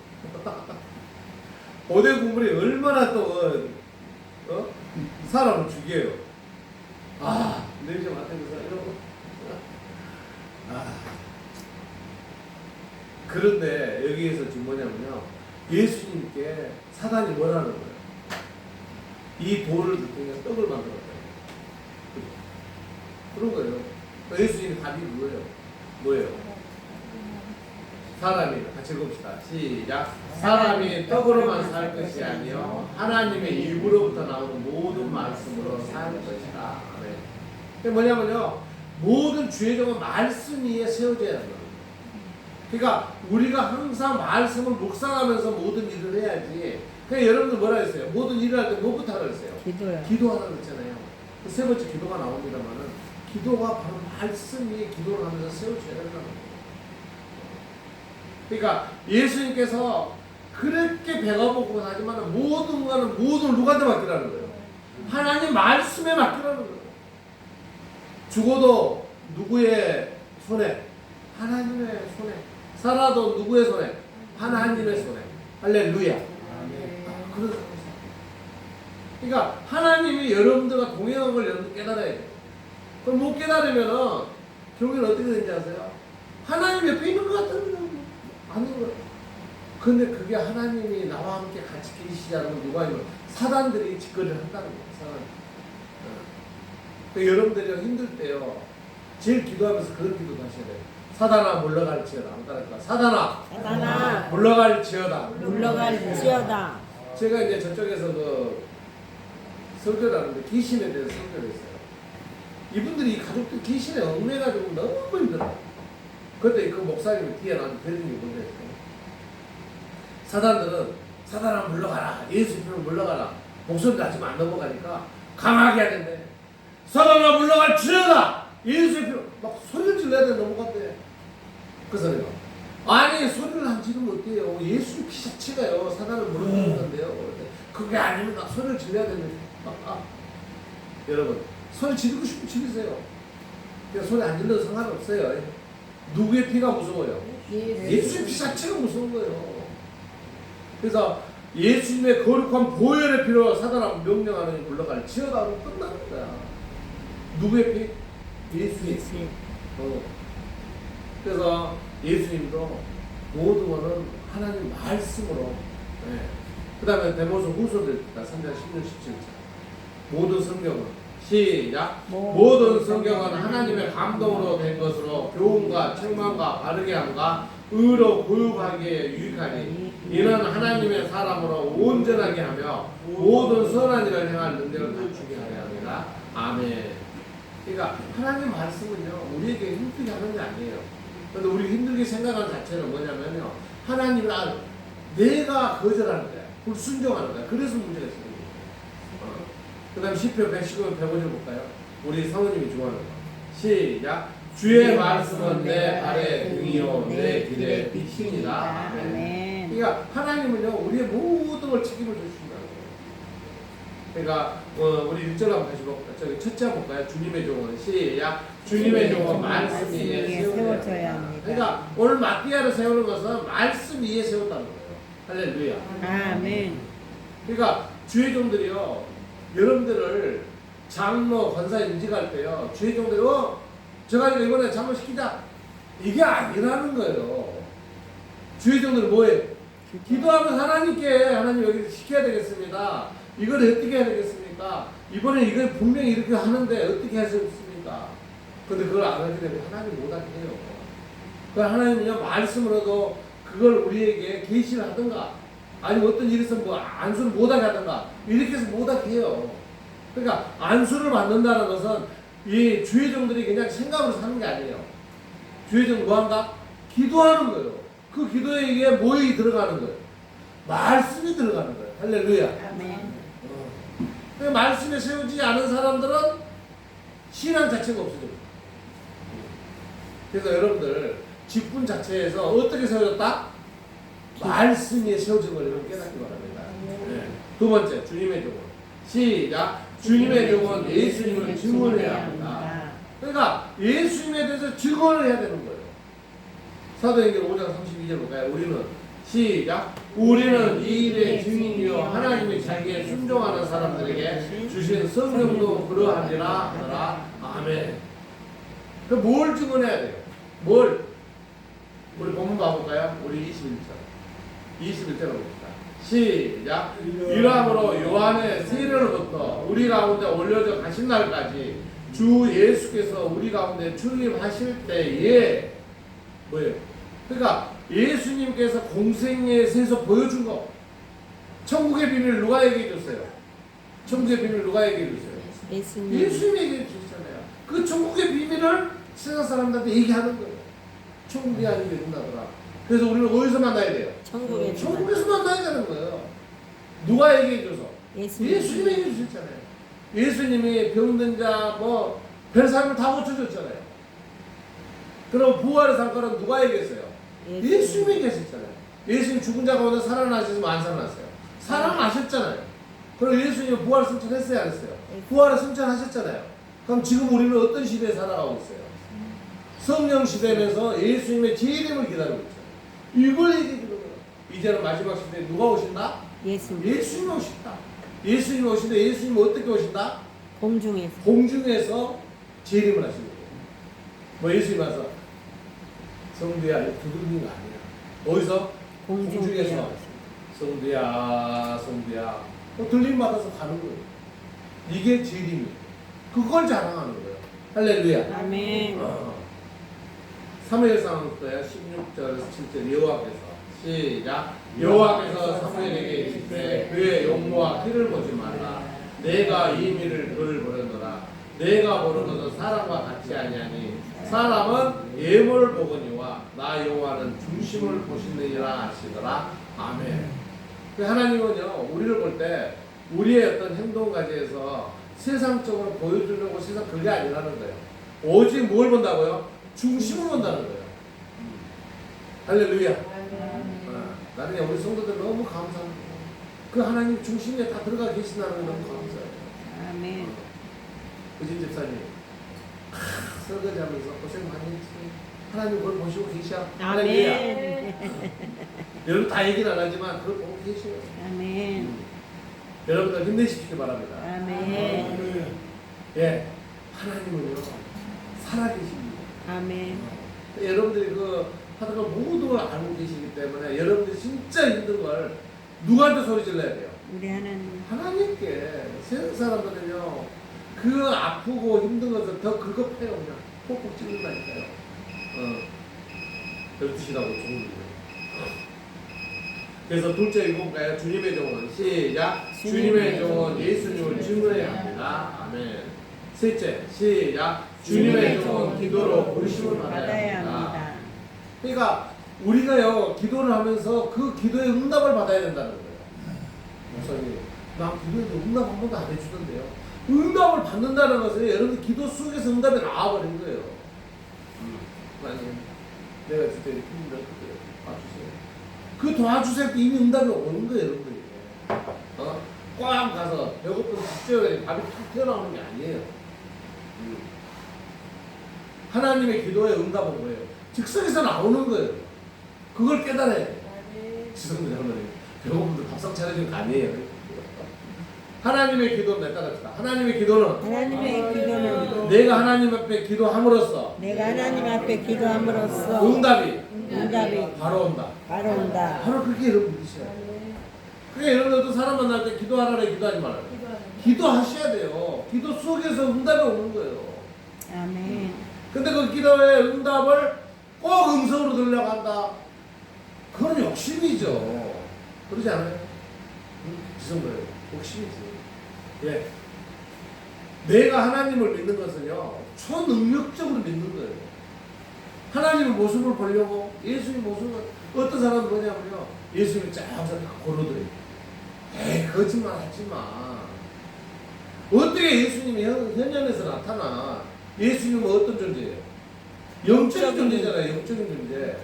오뎅 국물이 얼마나 또 사람을 죽여요. 냄새 맡으면서 이러고. 그런데 여기에서 지금 뭐냐면요, 예수님께 사단이 뭐라는 거예요? 이 돌을 통해서 떡을 만들었다. 그런 거예요. 예수님의 답이 그거예요. 뭐예요? 사람이 같이 읽읍시다. 시작. 사람이 떡으로만 살 것이 아니요 하나님의 입으로부터 나오는 모든 말씀으로 살 것이다. 아멘. 그게 뭐냐면요, 모든 주의 종은 말씀 위에 세워져야 하는 거예요. 그러니까 우리가 항상 말씀을 묵상하면서 모든 일을 해야지. 그냥 여러분들 뭐라 했어요? 모든 일을 할 때 뭐부터 하라 했어요? 기도요. 기도하라고 했잖아요. 그 세 번째 기도가 나옵니다만은 기도가 바로 말씀 위에 기도를 하면서 세워져야 된다는 거예요. 그러니까 예수님께서 그렇게 배가 고프고 하지만 모든 거는 누구한테 맡기라는 거예요? 하나님 말씀에 맡기라는 거예요. 죽어도 누구의 손에? 하나님의 손에. 살아도 누구의 손에? 하나님의 손에. 할렐루야. 그런 거예요. 그러니까 하나님이 여러분들과 동행한 걸 여러분들 깨달아야 돼요. 그럼 못 깨달으면은 결국엔 어떻게 되는지 아세요? 하나님 옆에 있는 것 같다는 거예요. 아닌 거예요. 근데 그게 하나님이 나와 함께 같이 계시자는 누가 아니면 사단들이 짓거리를 한다는 거예요. 사단. 그러니까 여러분들이 힘들 때요, 제일 기도하면서 그런 기도도 하셔야 돼요. 사단아 물러갈지어다. 따라할까? 사단아 물러갈지어다. 물러갈지어다. 제가 이제 저쪽에서 그 설교를 하는데 귀신에 대해서 설교를 했어요. 이분들이 가족들 귀신에 얽매가지고 너무 힘들어요. 그때 그 목사님이 뒤에 나한테 배운 게 뭔데? 사단들은 사단아 물러가라. 예수 이름으로 물러가라. 목소리 낮으면 안 넘어가니까 강하게 해야 된대. 사단아 물러갈지어다. 예수 이름으로 막 소리를 질러야 돼. 넘어간대. 그래서 내가 아니 소리를 안 지르면 어때요? 예수 피 자체가요 사단을 물러가는 건데요. 그게 아니면 나 소리를 질러야 되는데. 여러분 소리 지르고 싶으면 지르세요. 그냥 소리 안 질러도 상관없어요. 누구의 피가 무서워요? 예수의 피 자체가 무서운 거예요. 그래서 예수님의 거룩한 보혈의 피로 사단하고 명령하는 물러갈 지어다로 끝나는 거야. 누구의 피? 예수의 피. 그래서 예수님도 모든 것은 하나님 말씀으로. 네. 그 다음에 데모서 후서들 3장 16, 17절. 모든 성경은 시작. 모든 성경은 하나님의 감동으로 된 것으로 교훈과 책망과 바르게 함과 의로 교육하기에 유익하니 이는 하나님의 사람으로 온전하게 하며 모든 선한 일을 행할 능력을 갖추게 하려 합니다. 아멘. 그러니까 하나님 말씀은요 우리에게 힘들게 하는 게 아니에요. 그런데 우리 힘들게 생각하는 자체는 뭐냐면요 하나님을 내가 거절하는 거야. 불순종하는 거야. 그래서 문제가 있어요. 그 다음 시편 119편 105절 볼까요? 우리 성우님이 좋아하는 거. 시작. 주의 말씀은 내 발의 등이요 내 길의 빛입니다. 아멘. 그러니까 하나님은요 우리의 모든 걸 책임을 주신다는 거예요. 그러니까 우리 1절 한번 다시 볼까요? 저기 첫째 볼까요? 주님의 종은 시작. 주님의 종은 말씀 위에 세워져야 합니다. 그러니까 오늘 마띠아를 세우는 것은 말씀 위에 세웠다는 거예요. 할렐루야. 아멘. 그러니까 주의 종들이요 여러분들을 장로 권사 임직할 때요 주의 종들이 제가 이번에 장로시키자 이게 아니라는 거예요. 주의 종들은 뭐예요? 기도하면 하나님 여기 시켜야 되겠습니다. 이걸 어떻게 해야 되겠습니까? 이번에 이걸 분명히 이렇게 하는데 어떻게 할 수 있습니까? 근데 그걸 안 하게 되면 하나님 못하게 해요. 그러니까 하나님은요 말씀으로도 그걸 우리에게 계시를 하든가 아니면 어떤 일이 있으면 안수를 못하게 하든가 이렇게 해서 못하게 해요. 그러니까 안수를 받는다는 것은 이 주의 종들이 그냥 생각으로 사는 게 아니에요. 주의 종 뭐한가? 기도하는 거예요. 그 기도에 이게 뭐이 들어가는 거예요? 말씀이 들어가는 거예요. 할렐루야. 아멘. 그 말씀에 세우지 않은 사람들은 신앙 자체가 없어져요. 그래서 여러분들 직분 자체에서 어떻게 세워졌다? 말씀 위에 세워진 걸 여러분 깨닫기 바랍니다. 네. 두 번째, 주님의 종은 시작. 주님의 종은 예수님을 증언해야 합니다. 그러니까 예수님에 대해서 증언을 해야 되는 거예요. 사도행전 5장 32절 볼까요? 우리는 시작. 우리는 이 일의 증인이요 하나님이 자기에 순종하는 사람들에게 주신 성령도 그러하니라 하더라. 아멘. 그 뭘 증언해야 돼요? 뭘? 우리 본문 봐볼까요? 우리 21절 봅시다. 시작. 이러므로 요한의 세례로부터 우리 가운데 올려져 가신 날까지 주 예수께서 우리 가운데 출입하실 때에 뭐예요? 그러니까 예수님께서 공생의 세서 보여준 거. 천국의 비밀 누가 얘기해 줬어요? 천국의 비밀 누가 얘기해 줬어요? 예수님. 예수님이 얘기해 주셨잖아요. 그 천국의 비밀을 세상 사람들한테 얘기하는 거예요. 천국이 아닌 게 된다더라. 그래서 우리는 어디서 만나야 돼요? 천국에 천국에서 만나야 되는 거예요. 누가 얘기해 줘서? 예수님. 예수님이 얘기해 주셨잖아요. 예수님이 병든 자 뭐 별사람을 다 고쳐줬잖아요. 그럼 부활의 상관은 누가 얘기했어요? 예수님이 얘기하셨잖아요. 예수님 죽은 자 가운데 살아나셨으면 안 살아났어요? 살아나셨잖아요. 그럼 예수님이 부활 승천했어요, 안 했어요? 부활을 승천하셨잖아요. 그럼 지금 우리는 어떤 시대에 살아가고 있어요? 성령 시대면서 예수님의 재림을 기다리고 있어요. 이걸 얘기해 주는 거예요. 이제는 마지막 시대에 누가 오신다? 예수님. 예수님이 오신다. 예수님이 오신다. 예수님이 어떻게 오신다? 공중에서. 공중에서 재림을 하시는 거예요. 뭐 예수님 와서 성도야 두드리는 거 아니야. 어디서? 공중에서 성도야 성도야 들림 받아서 가는 거예요. 이게 재림이에요. 그걸 자랑하는 거예요. 할렐루야. 아멘. 사무엘상부터요 16절 17절 여호와께서 시작. 여호와께서 사무엘에게 이르시되 그의 용모와 키를 보지 말라. 내가 이 미를 그를 보려노라. 내가 보는 것은 사람과 같이 아니하니 사람은 예물을 보거니와 나 여호와는 중심을 보시느니라 하시더라. 아멘. 그 하나님은요 우리를 볼 때 우리의 어떤 행동 가지에서 세상적으로 보여주려고 세상 그게 아니라는 거예요. 오직 뭘 본다고요? 중심을 본다는 거예요. 할렐루야. 나는 우리 성도들 너무 감사합니다. 그 하나님 중심에 다 들어가 계신다는 게 너무 감사해요. 아멘. 의진 집사님 설거지 하면서 고생 많이 했지. 하나님 그걸 보시고 계셔. 할렐루야. 아멘. 여러분 다 얘기는 안 하지만 그걸 보고 계셔요. 아멘. 여러분들 힘내십시오 바랍니다. 아멘. 예, 하나님은요 살아계십니다. 아멘. 여러분들이 그 하다가 모든 걸 알고 계시기 때문에 여러분들이 진짜 힘든 걸 누구한테 소리 질러야 돼요? 우리 하나님. 하나님께. 세상 사람들은요 그 아프고 힘든 것을 더 긁어패요. 그냥 콕콕 찔른다니까요. 12시라고 좋은 거예요. 그래서 둘째 읽어볼까요? 주님의 종은 시작. 주님의 종은 예수님을 증언해야 합니다. 아멘. 셋째 시작. 주님의 종은 기도로 부르심을 받아야 합니다. 그러니까 우리가요 기도를 하면서 그 기도의 응답을 받아야 된다는 거예요. 목사님, 나 기도에도 응답 한 번도 안 해주던데요. 응답을 받는다는 것은 여러분 기도 속에서 응답이 나와버린 거예요. 아니, 내가 진짜 이렇게 힘들어 도와주세요. 그 도와주세요 때 이미 응답이 오는 거예요, 여러분들이. 꽉 가서 배고픈 집주에 밥이 탁 튀어나오는 게 아니에요. 하나님의 기도의 응답은 뭐예요? 즉석에서 나오는 거예요. 그걸 깨달아야 돼요. 지성들 하면 배고픈데 밥상 차려주는 거 아니에요. 하나님의 기도는 내 따라합시다. 하나님의 기도는 내가 하나님 앞에 기도함으로써 응답이 바로 온다. 바로 그렇게 여러분 믿으셔야 돼요. 그게 여러분들도 사람 만날 때 기도하라래 기도하지 말아요. 기도하셔야 돼요. 기도 속에서 응답이 오는 거예요. 아멘. 근데 그 기도의 응답을 꼭 음성으로 들으려고 한다. 그건 욕심이죠. 그러지 않아요? 지성도예요. 욕심이지. 예. 내가 하나님을 믿는 것은요, 초능력적으로 믿는 거예요. 하나님의 모습을 보려고, 예수님 모습을, 어떤 사람은 뭐냐면요, 예수님이 쫙 걸어들여요. 에이, 거짓말 하지 마. 어떻게 예수님이 현현에서 나타나? 예수님은 어떤 존재예요? 영적인 존재잖아요. 영적인 존재.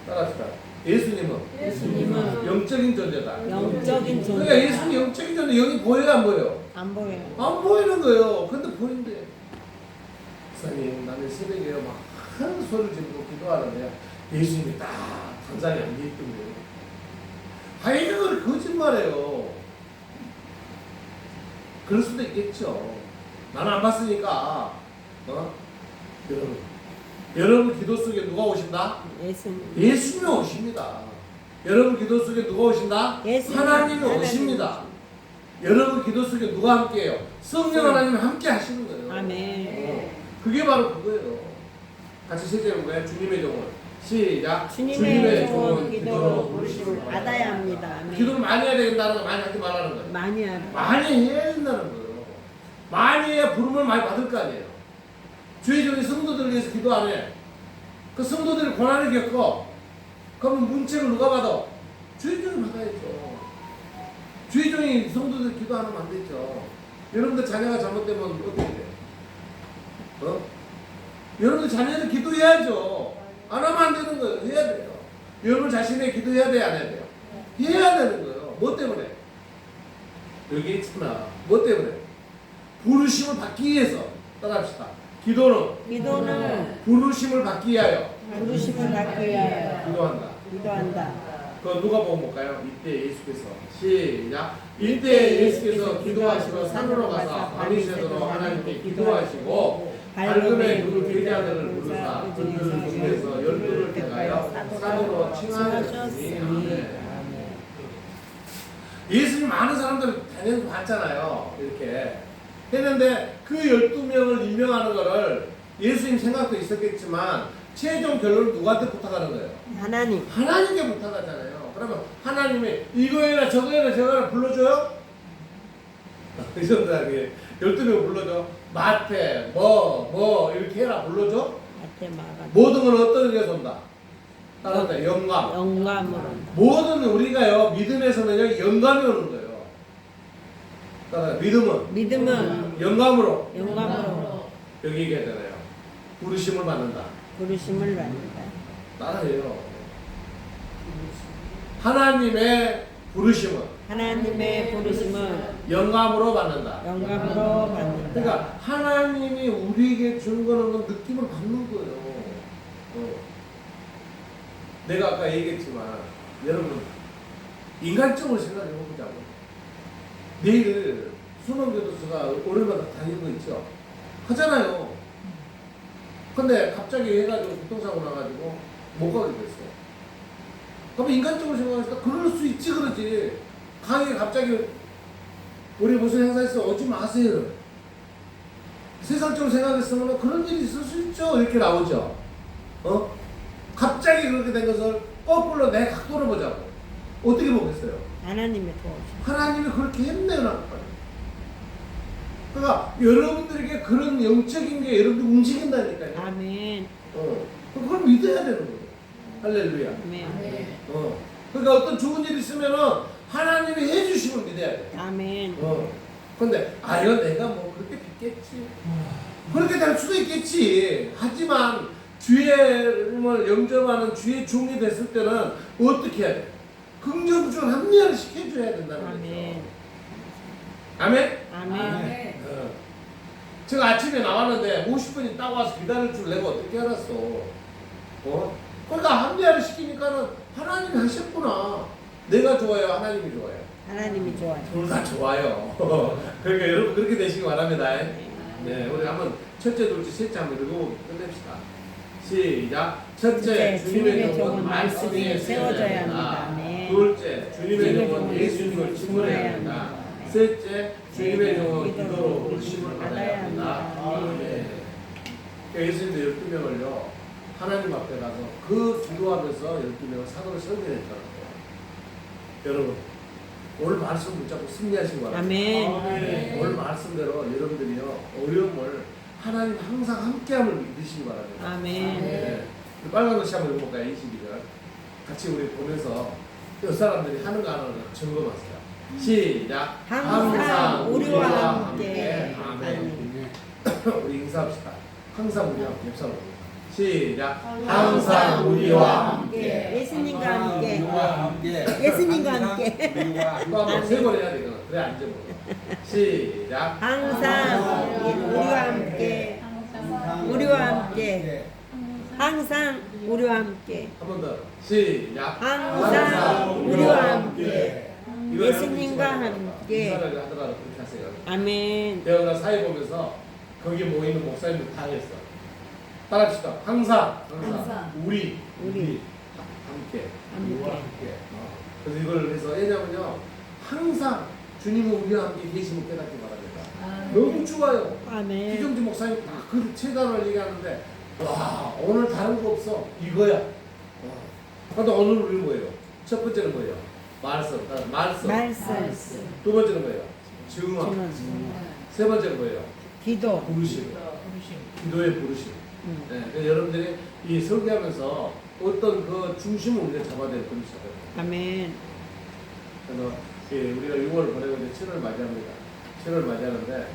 따라합시다. 예수님은 영적인 존재다. 그러니까 예수님 영적인 존재. 영이 보여요, 안 보여요? 안 보여요. 안 보이는 거예요. 근데 보인대. 목사님, 나는 새벽에 막 큰 소리를 지르고 기도하는데 예수님이 딱 단상에 앉아있던 거예요. 아, 이건 거짓말이에요. 그럴 수도 있겠죠. 나는 안 봤으니까. 여러분 기도 속에 누가 오신다? 예수님이 오십니다. 여러분 기도 속에 누가 오신다? 하나님이 오십니다. 여러분 기도 속에 누가 함께해요? 성령 하나님 함께 하시는 거예요. 아멘. 그게 바로 그거예요. 같이 실제로 거예요. 주님의 종은 시작. 주님의 좋은 기도로 부르심을 받아야 합니다. 아멘. 기도를 많이 해야 된다는 거 많이 하지 말라는 거예요. 많이 하라. 많이 해야 된다는 거예요. 많이 해야 부름을 많이 받을 거 아니에요. 주의 종이 성도들을 위해서 기도 안 해. 그 성도들이 고난을 겪어. 그러면 문책을 누가 받아? 주의 종이 받아야죠. 주의 종이 성도들 기도 안 하면 안 되죠. 여러분들 자녀가 잘못되면 어떻게 돼요? 여러분들 자녀들 기도해야죠. 안 하면 안 되는 거예요. 해야 돼요. 여러분 자신의 기도해야 돼요? 안 해야 돼요? 해야 되는 거예요. 뭐 때문에? 여기 있잖아. 뭐 때문에? 부르심을 받기 위해서. 따라합시다. 기도는 부르심을 받기 위하여 부르심을 받기 위하여 기도한다. 기도한다. 그 누가 보고 볼까요? 이때 예수께서 시작. 이때 예수께서 기도하시고 산으로 가서 밤이 새도록 하나님께 기도하시고 밝음에 그 제자들을 부르사 그들 중에서 12를 택하여 산으로 칭하셨으니. 아멘. 예수님 많은 사람들 당연히 봤잖아요. 이렇게 했는데 그 12명을 임명하는 거를 예수님 생각도 있었겠지만 최종 결론은 누구한테 부탁하는 거예요? 하나님께 부탁하잖아요. 그러면 하나님이 이거 해라 저거 해라 저거 해라 불러줘요? 이 정도하게 12명 불러줘. 마태 뭐 이렇게 해라 불러줘? 모든 건 어떤 게 돈다? 따라한다. 영감으로. 모든 우리가요 믿음에서는요 영감이 오는 거예요. 따라 믿음은 영감으로 여기 얘기하잖아요. 부르심을 받는다. 따라해요. 하나님의 부르심은 영감으로 받는다. 그러니까 하나님이 우리에게 준 거는 느낌을 받는 거예요. 내가 아까 얘기했지만 여러분 인간적으로 생각해 보자고. 내일 수능교도소가 월요일마다 다니는 거 있죠? 하잖아요. 근데 갑자기 해가지고 교통사고 나가지고 못 가게 됐어. 그럼 인간적으로 생각하니까 그럴 수 있지 그러지. 강의에 갑자기 우리 무슨 행사 있어 오지 마세요. 세상적으로 생각했으면 그런 일이 있을 수 있죠. 이렇게 나오죠. 갑자기 그렇게 된 것을 거꾸로 내 각도로 보자고. 어떻게 보겠어요? 하나님의 도와주심. 하나님이 그렇게 했네요. 그러니까 여러분들에게 그런 영적인 게 여러분들 움직인다니까요. 아멘. 그걸 믿어야 되는 거예요. 할렐루야. 아멘. 그러니까 어떤 좋은 일 있으면은 하나님이 해주시면 믿어야 돼. 아멘. 근데 이건 내가 뭐 그렇게 빚겠지. 그렇게 될 수도 있겠지. 하지만 주의를 영접하는 주의 종이 됐을 때는 어떻게 해야 돼? 긍정적으로 합리화를 시켜줘야 된다는 거죠. 아멘? 아멘. 제가 아침에 나왔는데 50분이 딱 와서 기다릴 줄 내가 어떻게 알았어? 그러니까 합리화를 시키니까는 하나님이 하셨구나. 내가 좋아요? 하나님이 좋아요? 하나님이 좋아요. 둘 다 좋아요. 그러니까 여러분 그렇게 되시기 바랍니다. 네, 우리 한번 첫째, 둘째, 셋째 한번 읽고 끝냅시다. 시작. 첫째, 주님의 종은 말씀 위에 세워져야 합니다. 둘째, 주님의 종은 예수님을 친근해야 합니다. 셋째, 주님의 종은 기도로 부르심을 받아야 합니다. 아멘. 예수님도 12명을요 하나님 앞에 가서 그 기도하면서 12명을 사도로 세우겠다는 거예요. 여러분 오늘 말씀 붙잡고 승리하시기 바랍니다. 아멘. 오늘 말씀대로 여러분들이요 어려움을 하나님 항상 함께함을 믿으시기 바랍니다. 아멘. 네. 빨간 글씨 한번 읽어볼까요? 22절 같이 우리 보면서 몇 사람들이 하는 거 하는 거 점검하세요. 시작. 항상 우리와 함께. 아멘. 우리 인사합시다. 항상 우리와 함께. 시작. 항상 우리와 함께. 예수님과 함께. 함께. 예수님과 함께. 또 한번 세 번 해야 되거든. 그래 안 되고. 시작. 항상 우리와 함께. 우리와 함께. 항상 우리와 함께. 한 번 더. 시작. 항상 우리와 함께. 예수님과 함께. 인사를 하더라도 그렇게 하세요. 아멘. 내가 사회 보면서 거기 모이는 목사님들 다 했어. 따라합시다. 항상 우리 함께. 그래서 이걸 해서 왜냐면요 항상 주님은 우리와 함께 계시면 깨닫기 바랍니다. 너무 좋아요. 아멘. 기정지 목사님 딱 그 체단을 얘기하는데 와 오늘 다른 거 없어 이거야. 그런데 오늘 우리는 뭐예요? 첫 번째는 뭐예요? 말씀. 두 번째는 뭐예요? 증언. 세 번째는 뭐예요? 기도. 부르심. 기도의 부르심. 네, 그래서 여러분들이 이 설교하면서 어떤 그 중심을 우리가 잡아야 될 그런 시간이에요. 아멘. 그래서 예, 우리가 6월을 보내고 이제 7월을 맞이합니다. 7월을 맞이하는데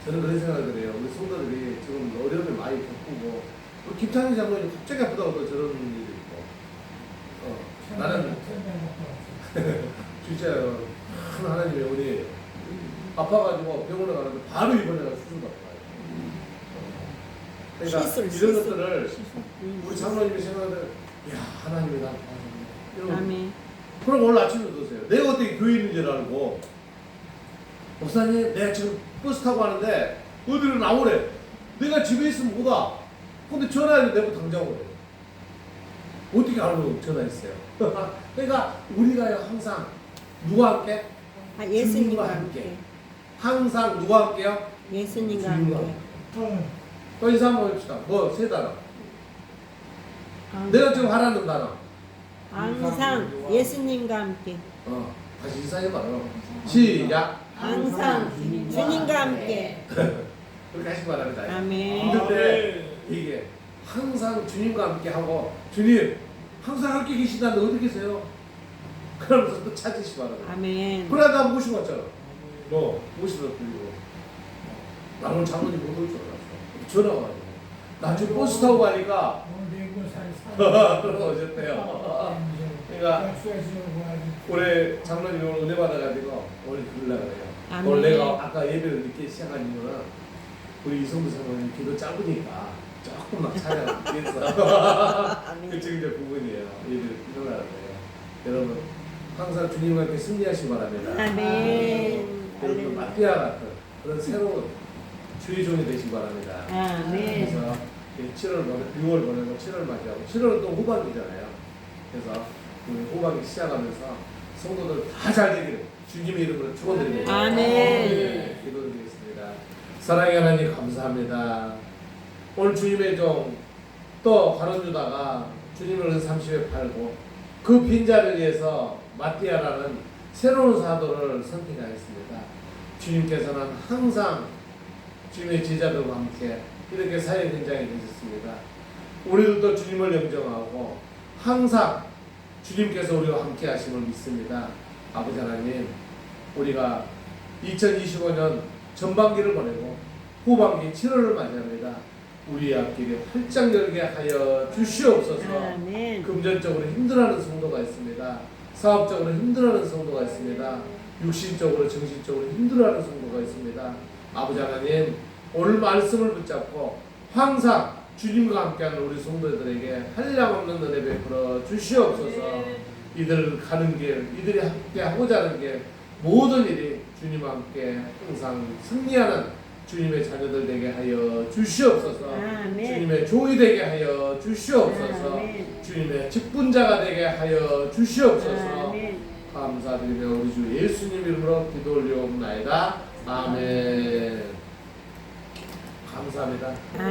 저는 그런 생각을 해요. 우리 성도들이 지금 어려움을 많이 겪고 우리 김창희 장로님 갑자기 아프다고 또 저런 일이 있고 나는 진짜 큰 하나님의 은혜예요. 아파가지고 병원에 가는데 바로 입원해 가서 수술 받고 가요. 그러니까 이런 것들을 우리 장로님이 생각하는 야 하나님이 나 이런 아멘. 그럼 오늘 아침에 들으세요. 내가 어떻게 교회 있는 줄 알고 목사님 내가 지금 버스 타고 가는데 어디로 나오래. 내가 집에 있으면 못 와. 근데 전화해도 내가 당장 오래. 어떻게 알고 전화했어요. 그러니까 우리가요 항상 누구와 함께? 예수님과 주님과 함께. 항상 누구와 함께요? 예수님과 주님과 함께. 또 인사 한번 해봅시다. 뭐 세 단어. 항- 내가 지금 하라는 단어. 항상 예수님과 함께. 다시 인사해봐요. 시작. 항상 주님과 함께. 그렇게 하시기 바랍니다. 아멘. 힘들 때 이게 항상 주님과 함께 하고 주님 항상 함께 계시다는데 어디 계세요? 그러면서 또 찾으시기 바랍니다. 아멘. 그러다 모시고 왔잖아. 너 모시러 들리고 나 오늘 장모님 못 올 줄 알았어. 전화가 와가지고 나 지금 버스 타고 가니까 그러고 오셨대요. 그러니까 올해 장로님 오늘 은혜 받아가지고 오늘 그러려고 그래요. 아멘. 오늘 내가 아까 예배를 늦게 시작한 이유는 우리 이성부 장로님 기도 짧으니까 조금만 차려서 그 지금 이제 부분이에요. 예배를 기도하는 거예요. 여러분 항상 주님과 함께 승리하시기 바랍니다. 아멘. 여러분 마피아 같은 그런 새로운 주의 종이 되시기 바랍니다. 아멘. 그래서 7월 6월 보내고 7월 맞이하고 7월은 또 후반기잖아요. 그래서 후반기 시작하면서 성도들 다 잘 되기를 주님의 이름으로 축원드립니다. 아멘. 기도드리겠습니다. 사랑의 하나님 감사합니다. 오늘 주님의 종 또 가론유다가 주님을 은 30에 팔고 그 빈자를 위해서 마띠아라는 새로운 사도를 선택하였습니다. 주님께서는 항상 주님의 제자들과 함께 이렇게 사역 현장에 계셨습니다. 우리들도 주님을 영정하고 항상 주님께서 우리와 함께 하심을 믿습니다. 아버지 하나님, 우리가 2025년 전반기를 보내고 후반기 7월을 맞이합니다. 우리의 앞길이 활짝 열게 하여 주시옵소서. 아멘. 금전적으로 힘들어하는 성도가 있습니다. 사업적으로 힘들어하는 성도가 있습니다. 육신적으로 정신적으로 힘들어하는 성도가 있습니다. 아버지 하나님, 오늘 말씀을 붙잡고 항상 주님과 함께하는 우리 성도들에게 한량없는 은혜 베풀어 주시옵소서. 이들 가는 길, 이들이 함께 하고자 하는 길, 모든 일이 주님과 함께 항상 승리하는 주님의 자녀들 되게 하여 주시옵소서. 아멘. 주님의 종이 되게 하여 주시옵소서. 아멘. 주님의 직분자가 되게 하여 주시옵소서. 아멘. 감사드리며 우리 주 예수님 이름으로 기도 올리옵나이다. 아멘. 감사합니다.